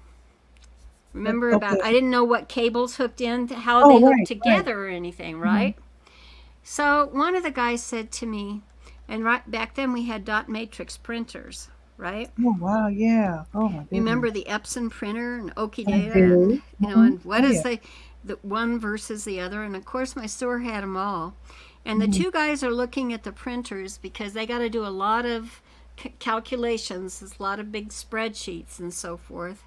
Remember about I didn't know what cables hooked in, how they hooked together or anything, right? So one of the guys said to me, and right back then we had dot matrix printers, right?
Oh wow, yeah. Oh my goodness.
Remember the Epson printer and Oki Data, and, and what is the one versus the other? And of course my store had them all. And the two guys are looking at the printers because they got to do a lot of calculations, there's a lot of big spreadsheets and so forth.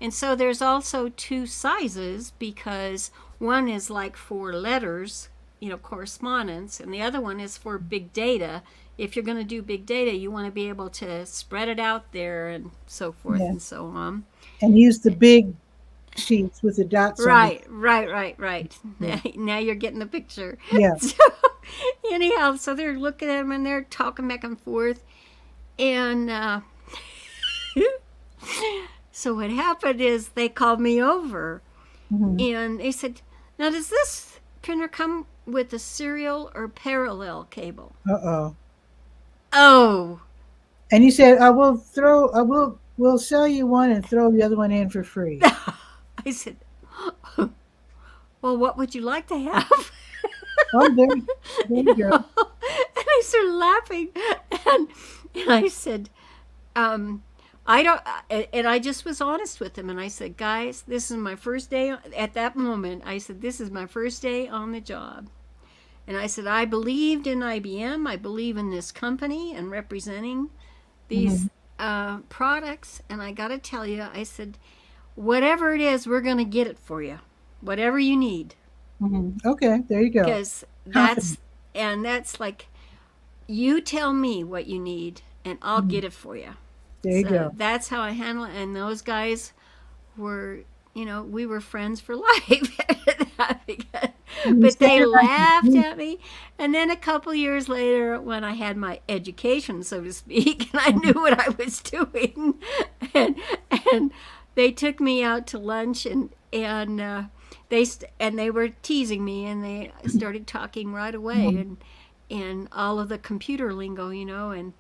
And so there's also 2 sizes because one is like for letters, correspondence, and the other one is for big data. If you're going to do big data, you want to be able to spread it out there and so forth and so on.
And use the big sheets with the dots
right,
on
Right. Now you're getting the picture.
Yeah.
So anyhow, so they're looking at them and they're talking back and forth. And so what happened is they called me over and they said, now does this printer come with a serial or parallel cable? Oh.
And you said, we'll sell you one and throw the other one in for free.
I said, well, what would you like to have?
Oh, there you go.
And I started laughing and I said, I don't, and I just was honest with them. And I said, guys, this is my first day. At that moment, I said, this is my first day on the job. And I said, I believed in IBM. I believe in this company and representing these products. And I got to tell you, I said, whatever it is, we're going to get it for you. Whatever you need.
Okay, there you go.
Because that's like, you tell me what you need and I'll get it for you.
There you go.
That's how I handle it. And those guys were, we were friends for life. But they laughed at me. And then a couple years later, when I had my education, so to speak, and I knew what I was doing, and they took me out to lunch, and they were teasing me, and they started talking right away, and all of the computer lingo, and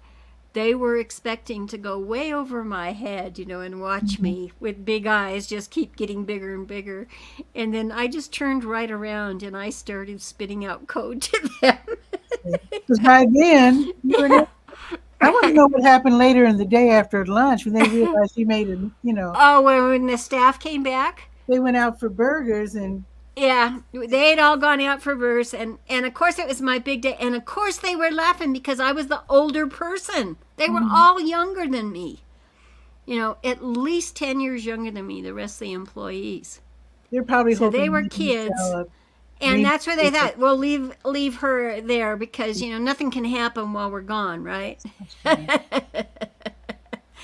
they were expecting to go way over my head, and watch me with big eyes just keep getting bigger and bigger. And then I just turned right around and I started spitting out code to them.
Because by then, I want to know what happened later in the day after lunch when they realized you made it,
Oh, when the staff came back?
They went out for burgers and...
Yeah, they had all gone out for burgers, and of course it was my big day, and of course they were laughing because I was the older person. They were all younger than me, at least 10 years younger than me, the rest of the employees.
They're probably
so they were kids, And that's where they thought, well, leave her there because, nothing can happen while we're gone, right?
And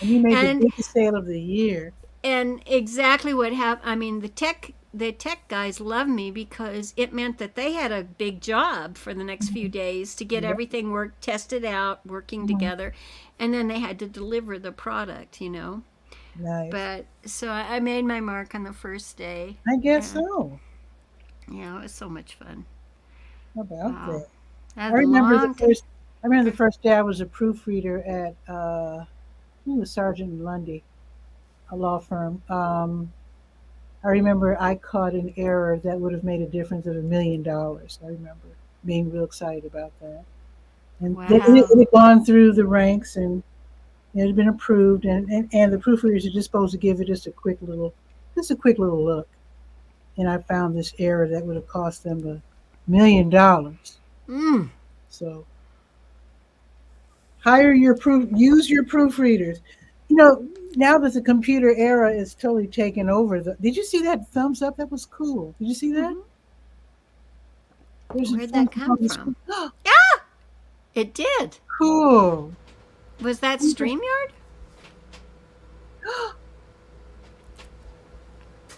you made the
and
biggest sale of the year.
and exactly what happened. I mean, the tech guys love me because it meant that they had a big job for the next few days to get
Yep.
everything tested out, working together, and then they had to deliver the product.
Nice.
But so I made my mark on the first day.
I guess so.
Yeah, it was so much fun.
How about
Wow.
that?
That was a long time.
I remember the first day I was a proofreader at I think it was Sargent and Lundy, a law firm. I remember I caught an error that would have made a difference of $1 million. I remember being real excited about that. And it had gone through the ranks and it had been approved, and the proofreaders are just supposed to give it just a quick little look. And I found this error that would have cost them $1 million. So use your proofreaders. Now that the computer era is totally taken over, did you see that thumbs up? That was cool. Did you see that?
Where'd that come from? Yeah, it did.
Cool.
Was that StreamYard?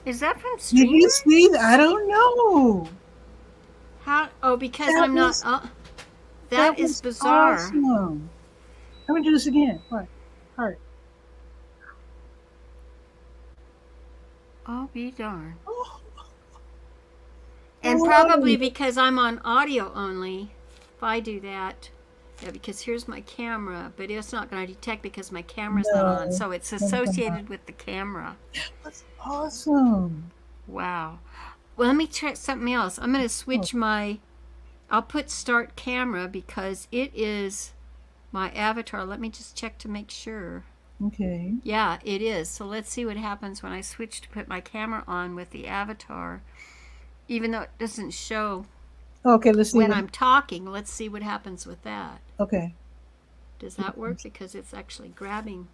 Is that from StreamYard?
Did you see that? I don't know.
How? Oh, because I'm not. That is bizarre.
Awesome. I'm gonna do this again. What? Heart.
Oh, be darned.
Oh.
And probably because I'm on audio only, if I do that, because here's my camera, but it's not going to detect because my camera's not on, so it's associated with the camera.
That's awesome.
Wow. Well, let me check something else. I'm going to switch I'll put start camera because it is my avatar. Let me just check to make sure.
Okay.
Yeah, it is. So let's see what happens when I switch to put my camera on with the avatar. Even though it doesn't show
let's see
when I'm talking, let's see what happens with that.
Okay.
Does that work? Because it's actually grabbing.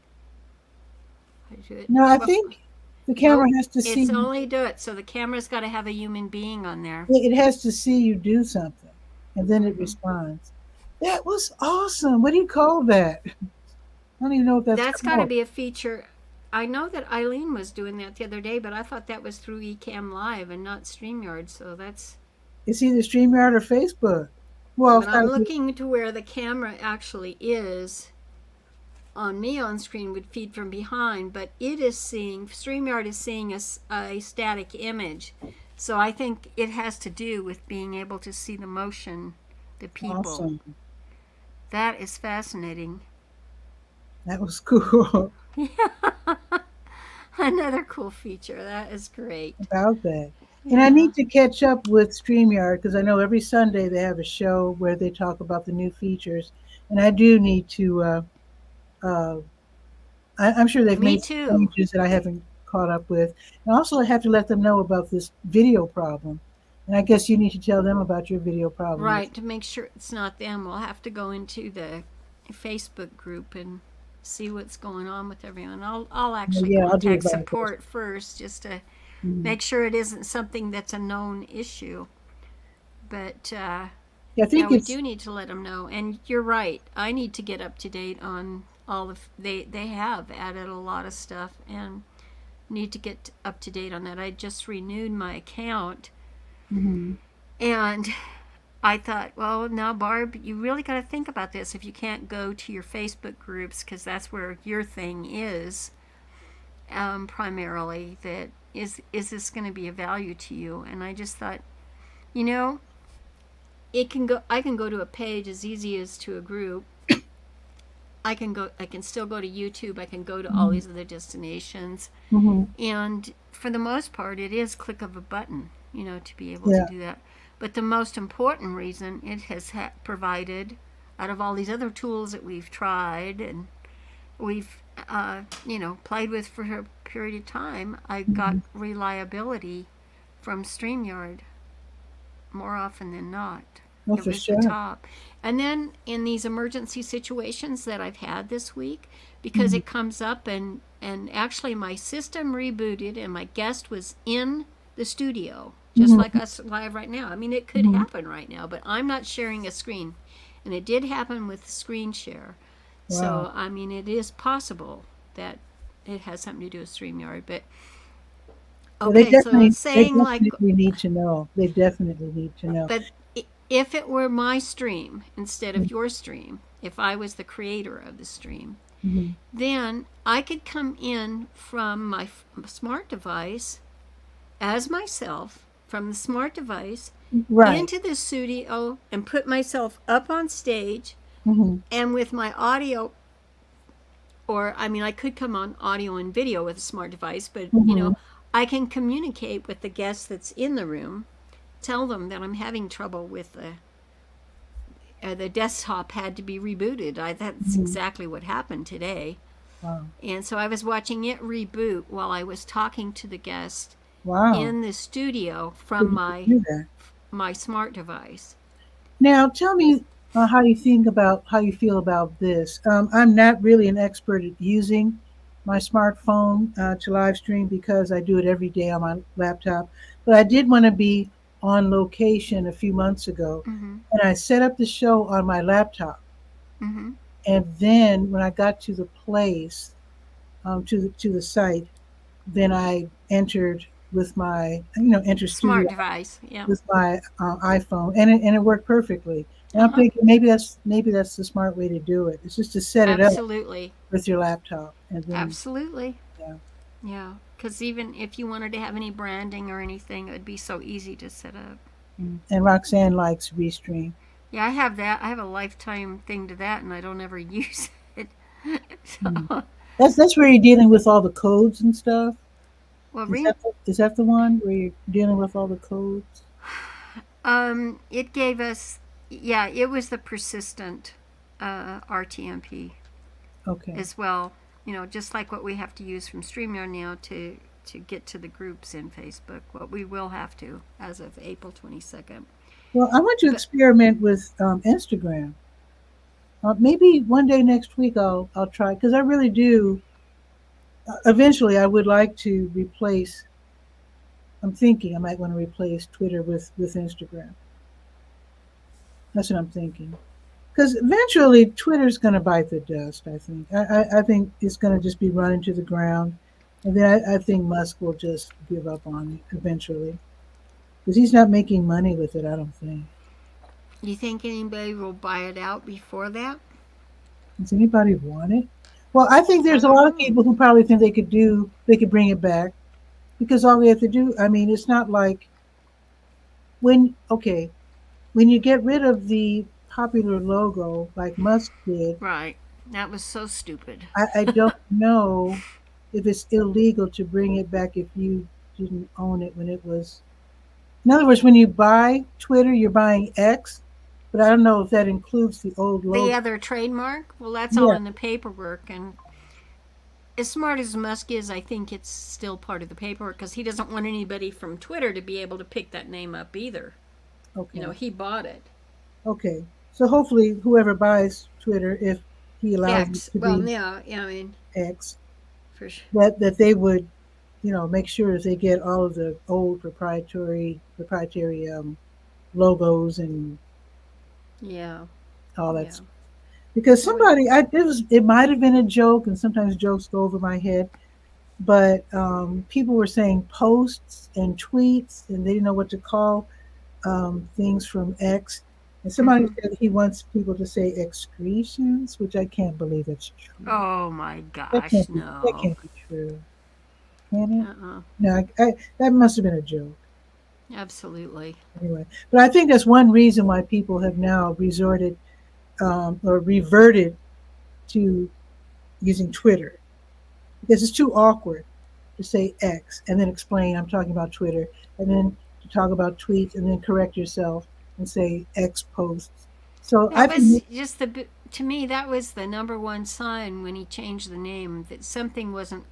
No, I think the camera has to see.
It's only do it. So the camera's got to have a human being on there.
It has to see you do something, and then it responds. That was awesome. What do you call that? I don't even know what that's
got to be a feature. I know that Eileen was doing that the other day, but I thought that was through eCam Live and not StreamYard. So
it's either StreamYard or Facebook. Well,
but I'm looking to where the camera actually is. On me on screen would feed from behind, but StreamYard is seeing a static image. So I think it has to do with being able to see the motion, the people.
Awesome.
That is fascinating.
That was cool.
Yeah. Another cool feature. That is great.
About that. Yeah. And I need to catch up with StreamYard because I know every Sunday they have a show where they talk about the new features. And I do need to, I'm sure they've made changes that I haven't caught up with. And also I have to let them know about this video problem. And I guess you need to tell them about your video problem.
Right, to make sure it's not them. We'll have to go into the Facebook group and see what's going on with everyone. I'll actually contact support first just to make sure it isn't something that's a known issue. But we do need to let them know. And you're right. I need to get up to date on all of they have added a lot of stuff and need to get up to date on that. I just renewed my account, and I thought, well, now, Barb, you really got to think about this. If you can't go to your Facebook groups, because that's where your thing is, primarily, that is this going to be of value to you? And I just thought, I can go to a page as easy as to a group. I can still go to YouTube. I can go to all these other destinations. And for the most part, it is click of a button, to be able to do that. But the most important reason it has provided, out of all these other tools that we've tried and we've, played with for a period of time, I got reliability from StreamYard more often than not.
It was the top.
And then in these emergency situations that I've had this week, because it comes up and actually my system rebooted and my guest was in the studio just
Mhm.
like us live right now. I mean, it could
Mhm.
happen right now, but I'm not sharing a screen. And it did happen with screen share.
Wow.
So, I mean, it is possible that it has something to do with StreamYard. But,
Yeah, they
okay, so
definitely,
it's
they
saying like,
definitely need to know. They definitely need to know.
but if it were my stream instead
Mhm.
of your stream, if I was the creator of the stream,
Mhm.
then I could come in from my smart device as myself from the smart device
Right.
into the studio and put myself up on stage
Mhm.
and with my audio, or I mean I could come on audio and video with a smart device, but
Mhm.
I can communicate with the guest that's in the room, tell them that I'm having trouble with the desktop had to be rebooted. That's
Mhm.
exactly what happened today.
Wow.
And so I was watching it reboot while I was talking to the guest
Wow.
in the studio
So
from
you could do that.
my smart device.
Now, tell me how you think about how you feel about this. I'm not really an expert at using my smartphone to live stream because I do it every day on my laptop. But I did want to be on location a few months ago,
Mm-hmm.
and I set up the show on my laptop.
Mm-hmm.
And then when I got to the place, to the site, then I entered with my enter
Smart
studio
device. Yeah.
with my iPhone, and it worked perfectly. And
Uh
I'm
huh.
thinking maybe that's the smart way to do it. It's just to set it up
Absolutely.
with your laptop, and then
Absolutely.
yeah.
Yeah. Because even if you wanted to have any branding or anything, it would be so easy to set up.
And Roxanne likes Restream.
Yeah, I have that. I have a lifetime thing to that, and I don't ever use it.
Mm.
So,
That's where you're dealing with all the codes and stuff.
well,
Is that the one where you're dealing with all the codes?
it gave us, yeah, it was the persistent RTMP
Okay.
as well. Just like what we have to use from StreamYard now to get to the groups in Facebook. What we will have to as of April 22nd.
Well, I want to
But
experiment with Instagram. Maybe one day next week I'll try because I really do. Eventually, I would like to replace. I'm thinking I might want to replace Twitter with Instagram. That's what I'm thinking. Because eventually, Twitter's going to bite the dust. I think. I think it's going to just be run into the ground, and then I think Musk will just give up on it eventually because he's not making money with it. I don't think.
you think anybody will buy it out before that?
Does anybody want it? Well, I think
I
there's a
don't
lot of
know.
people who probably think they could bring it back because all they have to do. I mean, it's not like when you get rid of the popular logo like Musk did.
Right. That was so stupid.
I don't know if it's illegal to bring it back if you didn't own it when it was. In other words, when you buy Twitter, you're buying X, but I don't know if that includes the old
The
logo.
other trademark, well, that's all
Yeah.
in the paperwork. And as smart as Musk is, I think it's still part of the paperwork because he doesn't want anybody from Twitter to be able to pick that name up either.
Okay.
He bought it.
Okay. So hopefully, whoever buys Twitter, if he allows it
X.
to
Well,
be
yeah, I mean,
X,
for sure.
that they would, make sure that they get all of the old proprietary logos and
Yeah,
all that
yeah.
stuff. Because
That would,
it might have been a joke, and sometimes jokes go over my head. But people were saying posts and tweets, and they didn't know what to call things from X. And somebody
mm-hmm.
said he wants people to say excretions, which I can't believe that's true.
Oh my
That
gosh,
can't be. That
no.
can't be true, can it?
Uh-uh.
No, that must have been a joke.
Absolutely.
Anyway, but I think that's one reason why people have now resorted or reverted to using Twitter because it's too awkward to say X and then explain I'm talking about Twitter, and then to talk about tweets and then correct yourself and say X posts. So I
That
think
was just to me, that was the number one sign when he changed the name that something wasn't,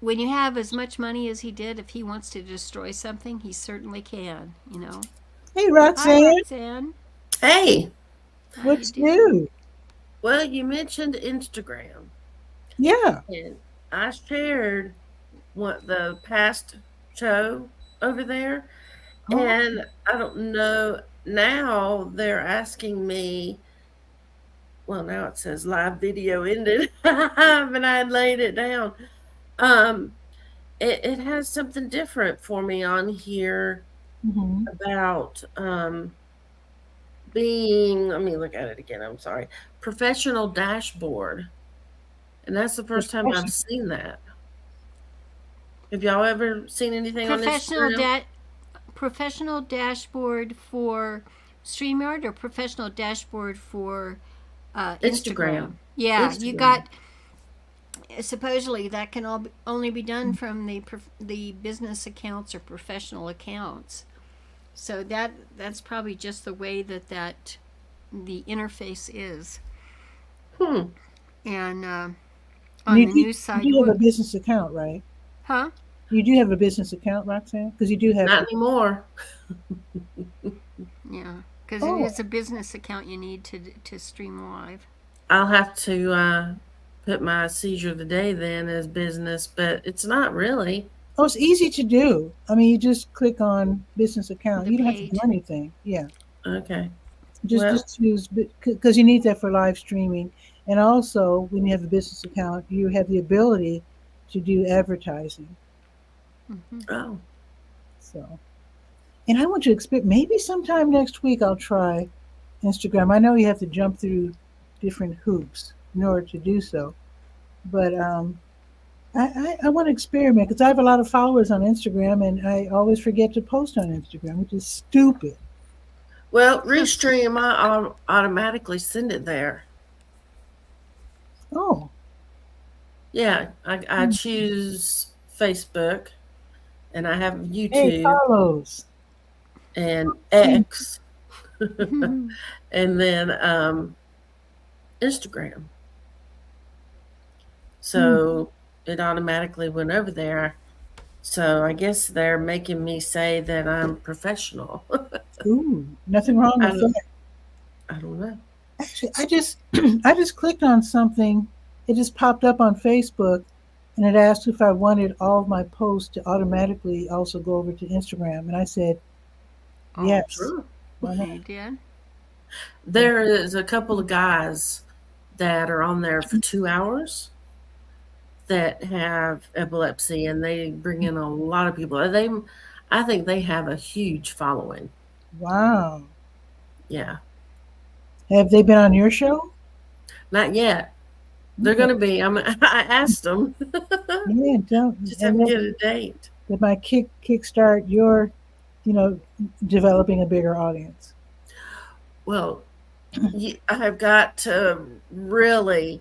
when you have as much money as he did, if he wants to destroy something, he certainly can.
hey
Hi,
Roxanne,
Roxanne.
Hey,
How you
what's
doing?
new?
well, you mentioned Instagram,
Yeah.
and I shared the past show over there.
Oh.
And I don't know. Now they're asking me, well, now it says live video ended, but I had laid it down. Um, it has something different for me on here
Mm-hmm.
about being, let me look at it again. I'm sorry. Professional dashboard. And that's the first time I've seen that. Have y'all ever seen anything on
Professional
Instagram?
professional dashboard for StreamYard or professional dashboard for Instagram.
Instagram.
Yeah, you
Instagram.
got supposedly that can only be done from the business accounts or professional accounts. So that's probably just the way that the interface is.
Hmm.
And on
You
the
do,
news
you
side,
do have a business account, right?
huh?
You do have a business account, Roxanne? Because you do have.
Not anymore.
Yeah, because it
Oh,
is a business account you need to stream live.
I'll have to put my seizure of the day then as business, but it's not really.
oh, it's easy to do. I mean, you just click on business account.
The
You don't have to do
page.
anything. Yeah,
Okay.
just
Well,
just choose because you need that for live streaming, and also when you have a business account, you have the ability to do advertising.
Hmm.
oh,
So, and I want to expect maybe sometime next week I'll try Instagram. I know you have to jump through different hoops in order to do so, but I want to experiment because I have a lot of followers on Instagram and I always forget to post on Instagram, which is stupid.
well, Restream, I automatically send it there.
Oh,
Yeah, I choose Facebook and I have
hey,
YouTube
Carlos.
and
Hey,
X and then Instagram.
hmm,
So it automatically went over there. So I guess they're making me say that I'm professional.
ooh, nothing wrong
I
with
don't,
that.
I don't know.
Actually, I just I just clicked on something. It just popped up on Facebook, and it asked if I wanted all of my posts to automatically also go over to Instagram, and I said
Oh,
yes.
Sure.
Why not?
you did?
There is a couple of guys that are on there for 2 hours that have epilepsy, and they bring in a lot of people. I think they have a huge following.
Wow.
Yeah,
Have they been on your show?
not yet. They're
Okay.
going to be. I asked them.
Yeah, don't
Just have
and
to
that,
get a date.
that might kickstart your, you know, developing a bigger audience.
Well, I've got to really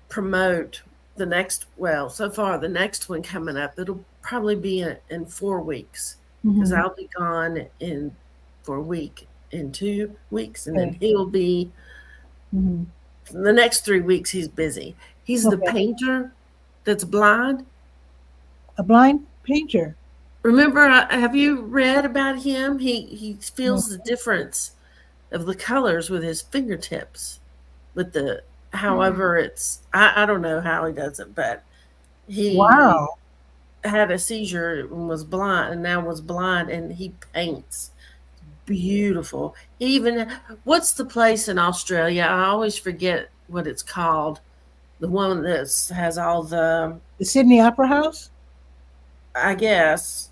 promote the next. Well, so far the next one coming up, it'll probably be in 4 weeks because
Mm-hmm.
I'll be gone in for a week, in 2 weeks, and then
Okay.
he'll be
Mm-hmm.
the next 3 weeks. He's busy. He's the
Okay.
painter that's blind.
A blind painter.
Remember, have you read about him? He
No.
feels the difference of the colors with his fingertips. With the,
Hmm.
however, I don't know how he does it, but he
Wow.
had a seizure and was blind, and now was blind, and he paints beautiful. He even, what's the place in Australia? I always forget what it's called. The one that has all the,
The Sydney Opera House?
I guess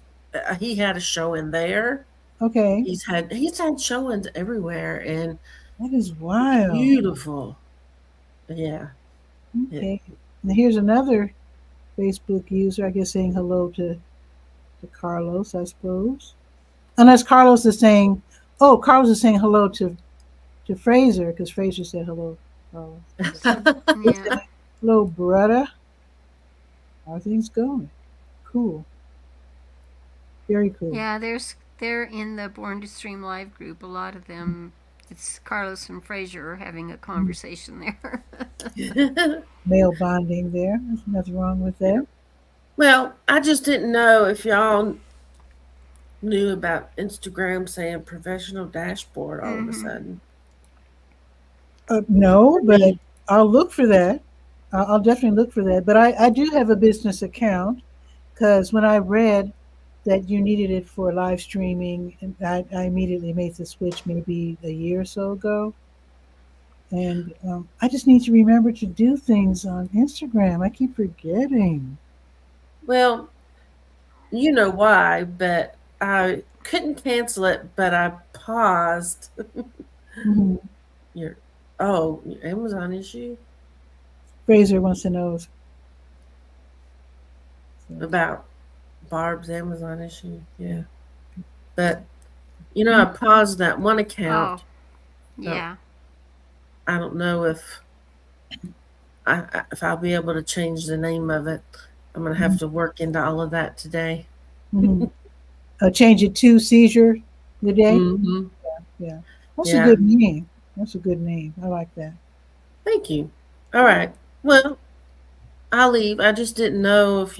he had a show in there.
Okay.
He's had showings everywhere, and
That is
it's
wild.
beautiful. Yeah. It,
Okay. Now here's another Facebook user, I guess, saying hello to Carlos, I suppose. Unless Carlos is saying, oh, Carlos is saying hello to Fraser, because Fraser said hello, Carlos.
So,
He
yeah.
said, hello, brother. How are things going? Cool. Very cool.
Yeah, they're in the Born to Stream Live group. A lot of them, it's Carlos and Fraser are having a conversation there.
Male bonding there. There's nothing wrong with
yeah.
that.
Well, I just didn't know if y'all knew about Instagram saying professional dashboard all of a
Hmm.
sudden.
No,
For
but
me.
I'll look for that. I'll definitely look for that. But I do have a business account because when I read that you needed it for live streaming, and I immediately made the switch maybe a year or so ago. And I just need to remember to do things on Instagram. I keep forgetting.
Well, you know why, but I couldn't cancel it, but I paused
Hmm.
your your Amazon issue
Fraser wants to know. So,
about Barb's Amazon issue. Yeah. But I paused that one
Oh,
account. So
yeah.
I don't know if I'll be able to change the name of it. I'm gonna have to work into all of that today.
mm-hmm. Change it to seizure the day.
Hmm.
Yeah, that's a
Yeah.
good name. That's a good name. I like that.
Thank you. All right. Well, I'll leave. I just didn't know if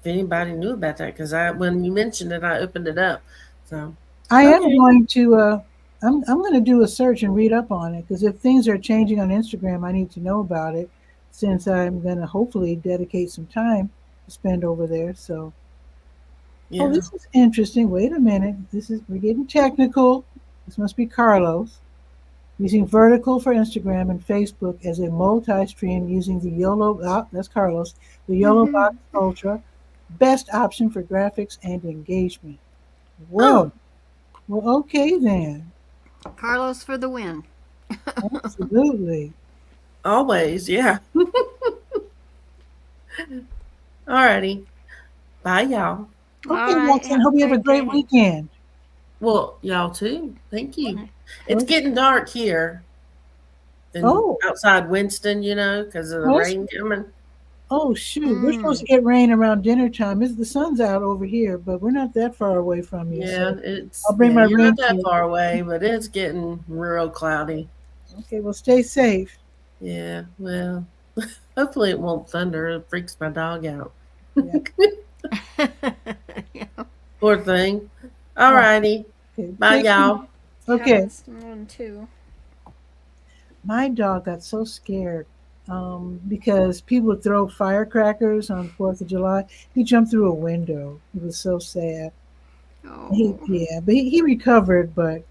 anybody knew about that because I when you mentioned it, I opened it up. So
I am
okay.
going to. I'm going to do a search and read up on it because if things are changing on Instagram, I need to know about it since I'm going to hopefully dedicate some time to spend over there. So, oh,
Yeah.
this is interesting. Wait a minute. We're getting technical. This must be Carlos. Using vertical for Instagram and Facebook as a multi-stream using the YOLO, that's Carlos, the YOLO Box Ultra, best option for graphics and engagement.
Oh,
Whoa. Well, okay then.
Carlos for the win.
Absolutely.
always. Yeah. Alrighty. Bye, y'all.
Okay,
All right.
Roxanne,
Have a
hope you have a
great
great
day.
weekend.
Well, y'all too. Thank you. It's
Okay.
getting dark here in
Oh,
outside Winston, because of the
well,
rain coming.
oh shoot. We're supposed
Mm.
to get rain around dinner time. The sun's out over here, but we're not that far away from you.
Yeah,
So I'll bring my
you're not
rain
that
kit.
far away, but it's getting real cloudy.
Okay, well, stay safe.
Yeah, well, hopefully it won't thunder. It freaks my dog out.
Yeah.
Yeah.
Poor thing. All
Oh,
righty.
okay.
Bye, y'all.
Okay.
Happens to one too.
My dog got so scared because people would throw firecrackers on 4th of July. He jumped through a window. It was so sad.
Oh,
But he recovered, but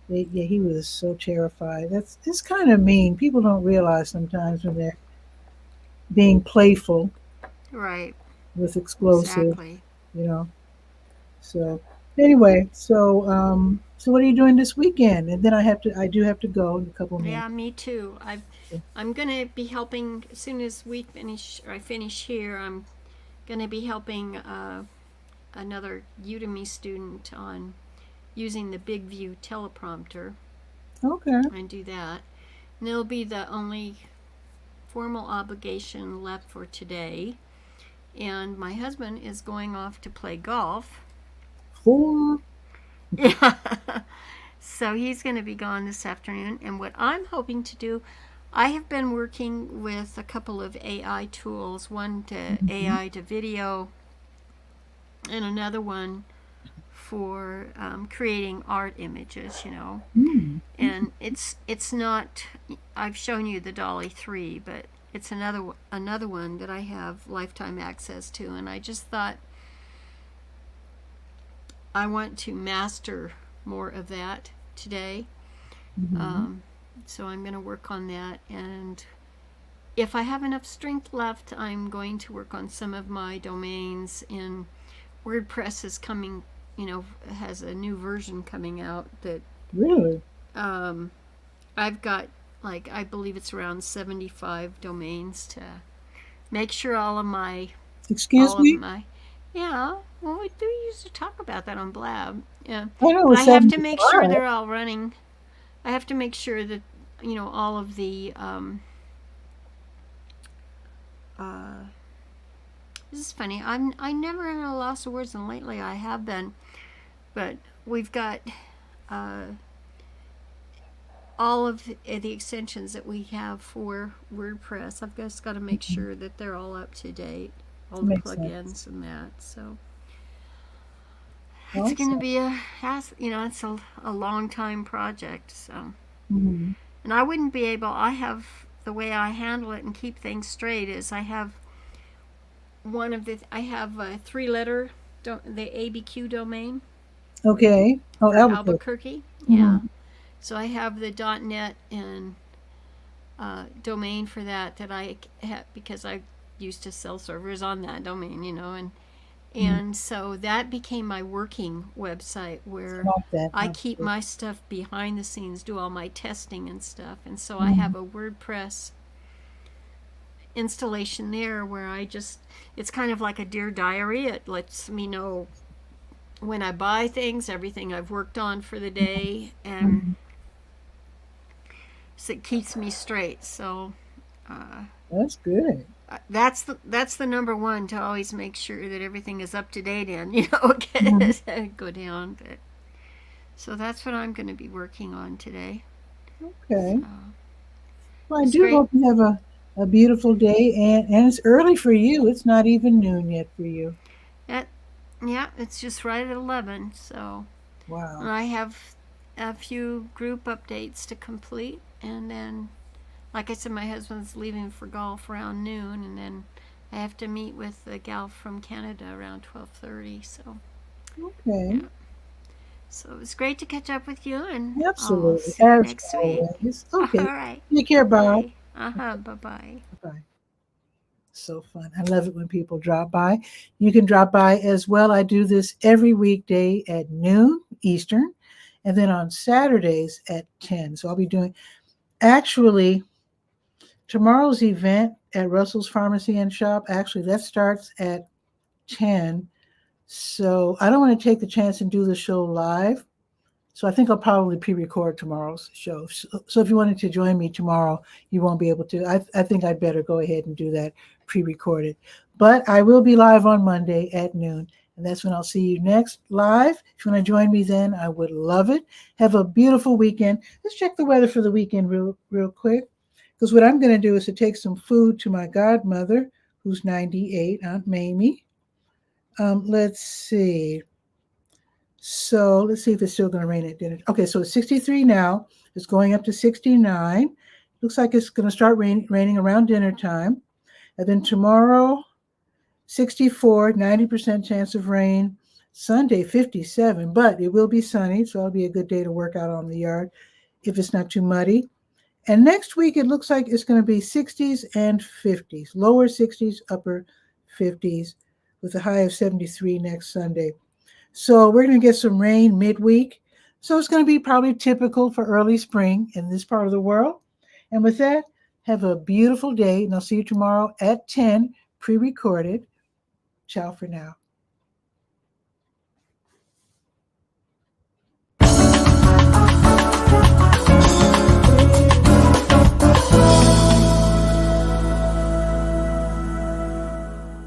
yeah, he was so terrified. It's kind of mean. People don't realize sometimes when they're being playful
right.
with explosive,
Exactly.
you know. So anyway, so what are you doing this weekend? And then I do have to go in a couple minutes.
Yeah, me too. I'm gonna be helping as soon as we finish. Or I finish here. I'm gonna be helping another Udemy student on using the Big View teleprompter
Okay.
and do that. And it'll be the only formal obligation left for today. And my husband is going off to play golf.
4.
Yeah. So he's going to be gone this afternoon. And what I'm hoping to do, I have been working with a couple of AI tools, one to AI to video, and another one for creating art images.
Mm.
And it's not. I've shown you the Dolly 3, but it's another one that I have lifetime access to, and I just thought I want to master more of that today.
Mhm.
So I'm going to work on that, and if I have enough strength left, I'm going to work on some of my domains. In WordPress is coming, has a new version coming out that
Really?
I've got, like, I believe it's around 75 domains to make sure all of
Excuse me?
my, yeah, well, we do used to talk about that on Blab, yeah,
I know
but
it's
I have to make sure
75.
they're all running. I have to make sure that, all of the, this is funny. I never am at a loss of words, and lately I have been. But we've got all of the extensions that we have for WordPress. I've just got to make sure that they're all up to date, all the
Makes
plugins
sense.
and that. So it's going to
Awesome.
be it's a long time project. So,
Hmm.
and I wouldn't be able. I have the way I handle it and keep things straight is I have I have 3-letter the ABQ domain
Okay. Oh,
for
Albuquerque.
Albuquerque.
Mhm.
Yeah. So I have the .net and domain for that I have because I used to sell servers on that domain, and so that became my working website where
Like that.
I keep my stuff behind the scenes, do all my testing and stuff, and so I
Mhm.
have a WordPress installation there where it's kind of like a Dear Diary. It lets me know when I buy things, everything I've worked on for the day, and
Mhm.
so it keeps me straight. So
That's good.
that's the number one, to always make sure that everything is up to date and
Mhm.
go down. But so that's what I'm going to be working on today.
Okay.
So
Well, I
it's
do
great.
hope you have a beautiful day, and it's early for you. It's not even noon yet for you.
That Yeah, it's just right at 11. So
Wow.
I have a few group updates to complete, and then, like I said, my husband's leaving for golf around noon, and then I have to meet with the gal from Canada around 12:30. So
Okay.
yeah. So it was great to catch up with you, and I'll
Absolutely.
see you
As
next week.
always.
All
Okay.
right.
Take care, Bob.
Bye. Bye bye.
Bye. So fun. I love it when people drop by. You can drop by as well. I do this every weekday at noon Eastern, and then on Saturdays at 10. So I'll be doing, actually, tomorrow's event at Russell's Pharmacy and Shop, actually, that starts at 10. So I don't want to take the chance and do the show live. So I think I'll probably pre-record tomorrow's show. So if you wanted to join me tomorrow, you won't be able to. I think I'd better go ahead and do that pre-recorded. But I will be live on Monday at noon. And that's when I'll see you next live. If you want to join me then, I would love it. Have a beautiful weekend. Let's check the weather for the weekend real quick. Because what I'm going to do is to take some food to my godmother, who's 98, Aunt Mamie. Let's see. So let's see if it's still going to rain at dinner. Okay, so it's 63 now. It's going up to 69. Looks like it's going to start raining around dinner time. And then tomorrow, 64, 90% chance of rain. Sunday, 57, but it will be sunny, so it'll be a good day to work out on the yard if it's not too muddy. And next week, it looks like it's going to be 60s and 50s, lower 60s, upper 50s, with a high of 73 next Sunday. So we're going to get some rain midweek. So it's going to be probably typical for early spring in this part of the world. And with that, have a beautiful day. And I'll see you tomorrow at 10, pre-recorded. Ciao for now.